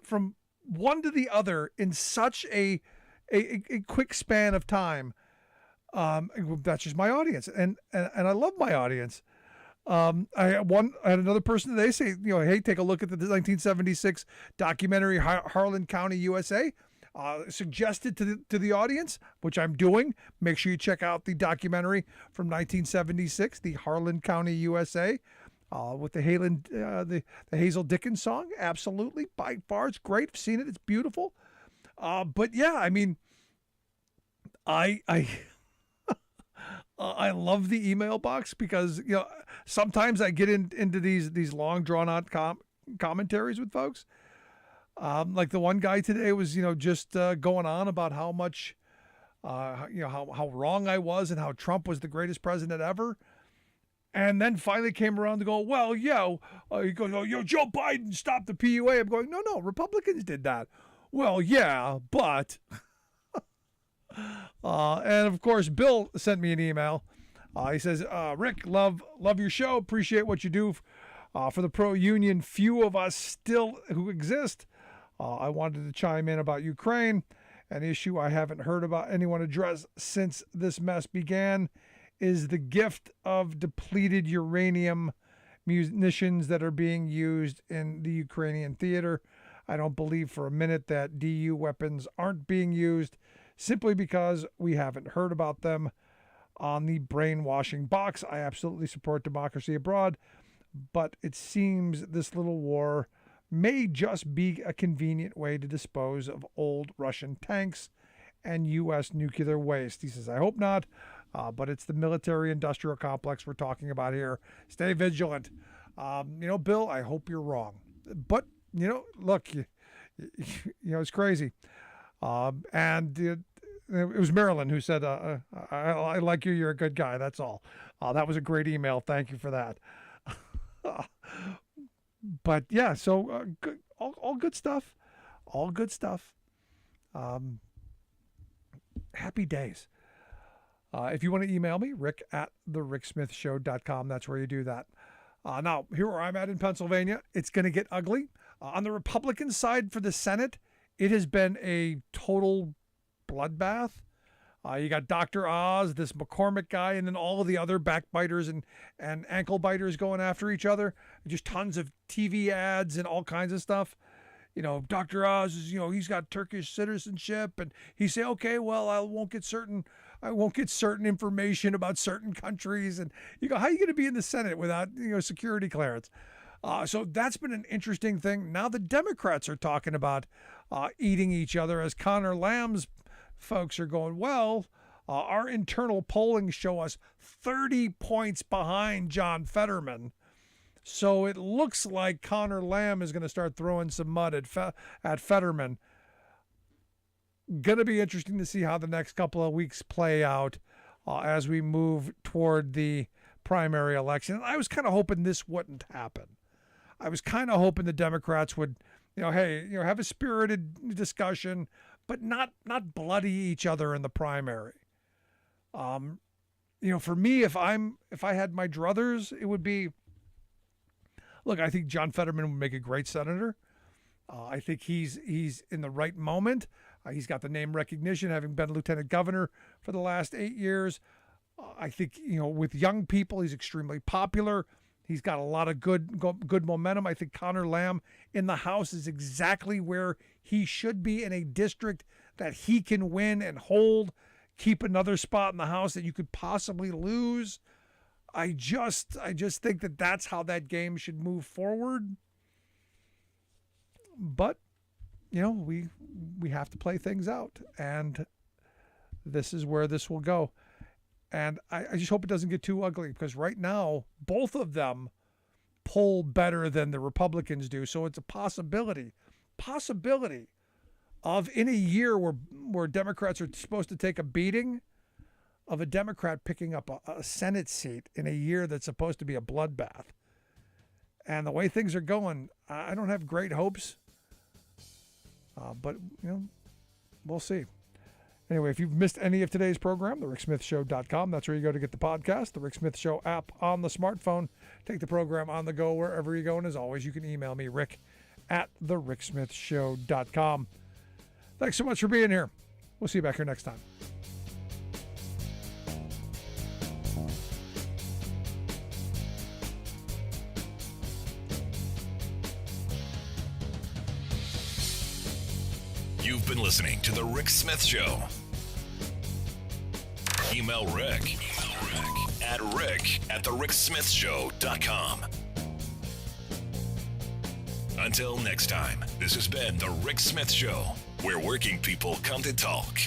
one to the other in such a quick span of time? That's just my audience, and I love my audience. I had another person today say, hey, take a look at the 1976 documentary Harlan County, USA. Suggested to the audience, which I'm doing. Make sure you check out the documentary from 1976, the Harlan County, USA, with the Hazel Dickens song. Absolutely, by far, it's great. I've seen it; it's beautiful. But yeah, I mean, I love the email box because sometimes I get into these long drawn out commentaries with folks. Like the one guy today was just going on about how much how wrong I was and how Trump was the greatest president ever, and then finally came around to go, well, he goes, Joe Biden stopped the PUA. I'm going, no, Republicans did that. Well, yeah, but. And of course, Bill sent me an email. He says, Rick, love your show. Appreciate what you do for the pro-union few of us still who exist. I wanted to chime in about Ukraine, an issue I haven't heard about anyone address since this mess began, is the gift of depleted uranium munitions that are being used in the Ukrainian theater. I don't believe for a minute that DU weapons aren't being used, simply because we haven't heard about them on the brainwashing box. I absolutely support democracy abroad, but it seems this little war may just be a convenient way to dispose of old Russian tanks and U.S. nuclear waste. He says, I hope not, but it's the military-industrial complex we're talking about here. Stay vigilant. Bill, I hope you're wrong. But, look, it's crazy. And it was Marilyn who said, I like you, you're a good guy, that's all. That was a great email. Thank you for that. But yeah, so good, all good stuff. All good stuff. Happy days. If you want to email me, rick@thericksmithshow.com. That's where you do that. Now, here where I'm at in Pennsylvania, it's going to get ugly. On the Republican side for the Senate, it has been a total bloodbath. You got Dr. Oz, this McCormick guy, and then all of the other backbiters and ankle biters going after each other. Just tons of TV ads and all kinds of stuff. Dr. Oz is, he's got Turkish citizenship, and he say, okay, well, I won't get certain information about certain countries. And you go, how are you going to be in the Senate without, security clearance? So that's been an interesting thing. Now the Democrats are talking about eating each other, as Connor Lamb's folks are going, well, our internal polling show us 30 points behind John Fetterman. So it looks like Connor Lamb is going to start throwing some mud at Fetterman. Going to be interesting to see how the next couple of weeks play out as we move toward the primary election. I was kind of hoping this wouldn't happen. I was kind of hoping the Democrats would, have a spirited discussion, but not bloody each other in the primary. For me, if I had my druthers, it would be, look, I think John Fetterman would make a great senator. I think he's in the right moment. He's got the name recognition, having been lieutenant governor for the last 8 years. I think, with young people, he's extremely popular. He's got a lot of good momentum. I think Connor Lamb in the House is exactly where he should be, in a district that he can win and hold, keep another spot in the House that you could possibly lose. I just think that that's how that game should move forward. But, we have to play things out, and this is where this will go. And I just hope it doesn't get too ugly, because right now, both of them poll better than the Republicans do. So it's a possibility of, in a year where Democrats are supposed to take a beating, of a Democrat picking up a Senate seat in a year that's supposed to be a bloodbath. And the way things are going, I don't have great hopes. But, we'll see. Anyway, if you've missed any of today's program, thericksmithshow.com. That's where you go to get the podcast, the Rick Smith Show app on the smartphone. Take the program on the go wherever you go. And as always, you can email me, rick@thericksmithshow.com. Thanks so much for being here. We'll see you back here next time. You've been listening to The Rick Smith Show. Email Rick at rick@thericksmithshow.com. Until next time, this has been The Rick Smith Show, where working people come to talk.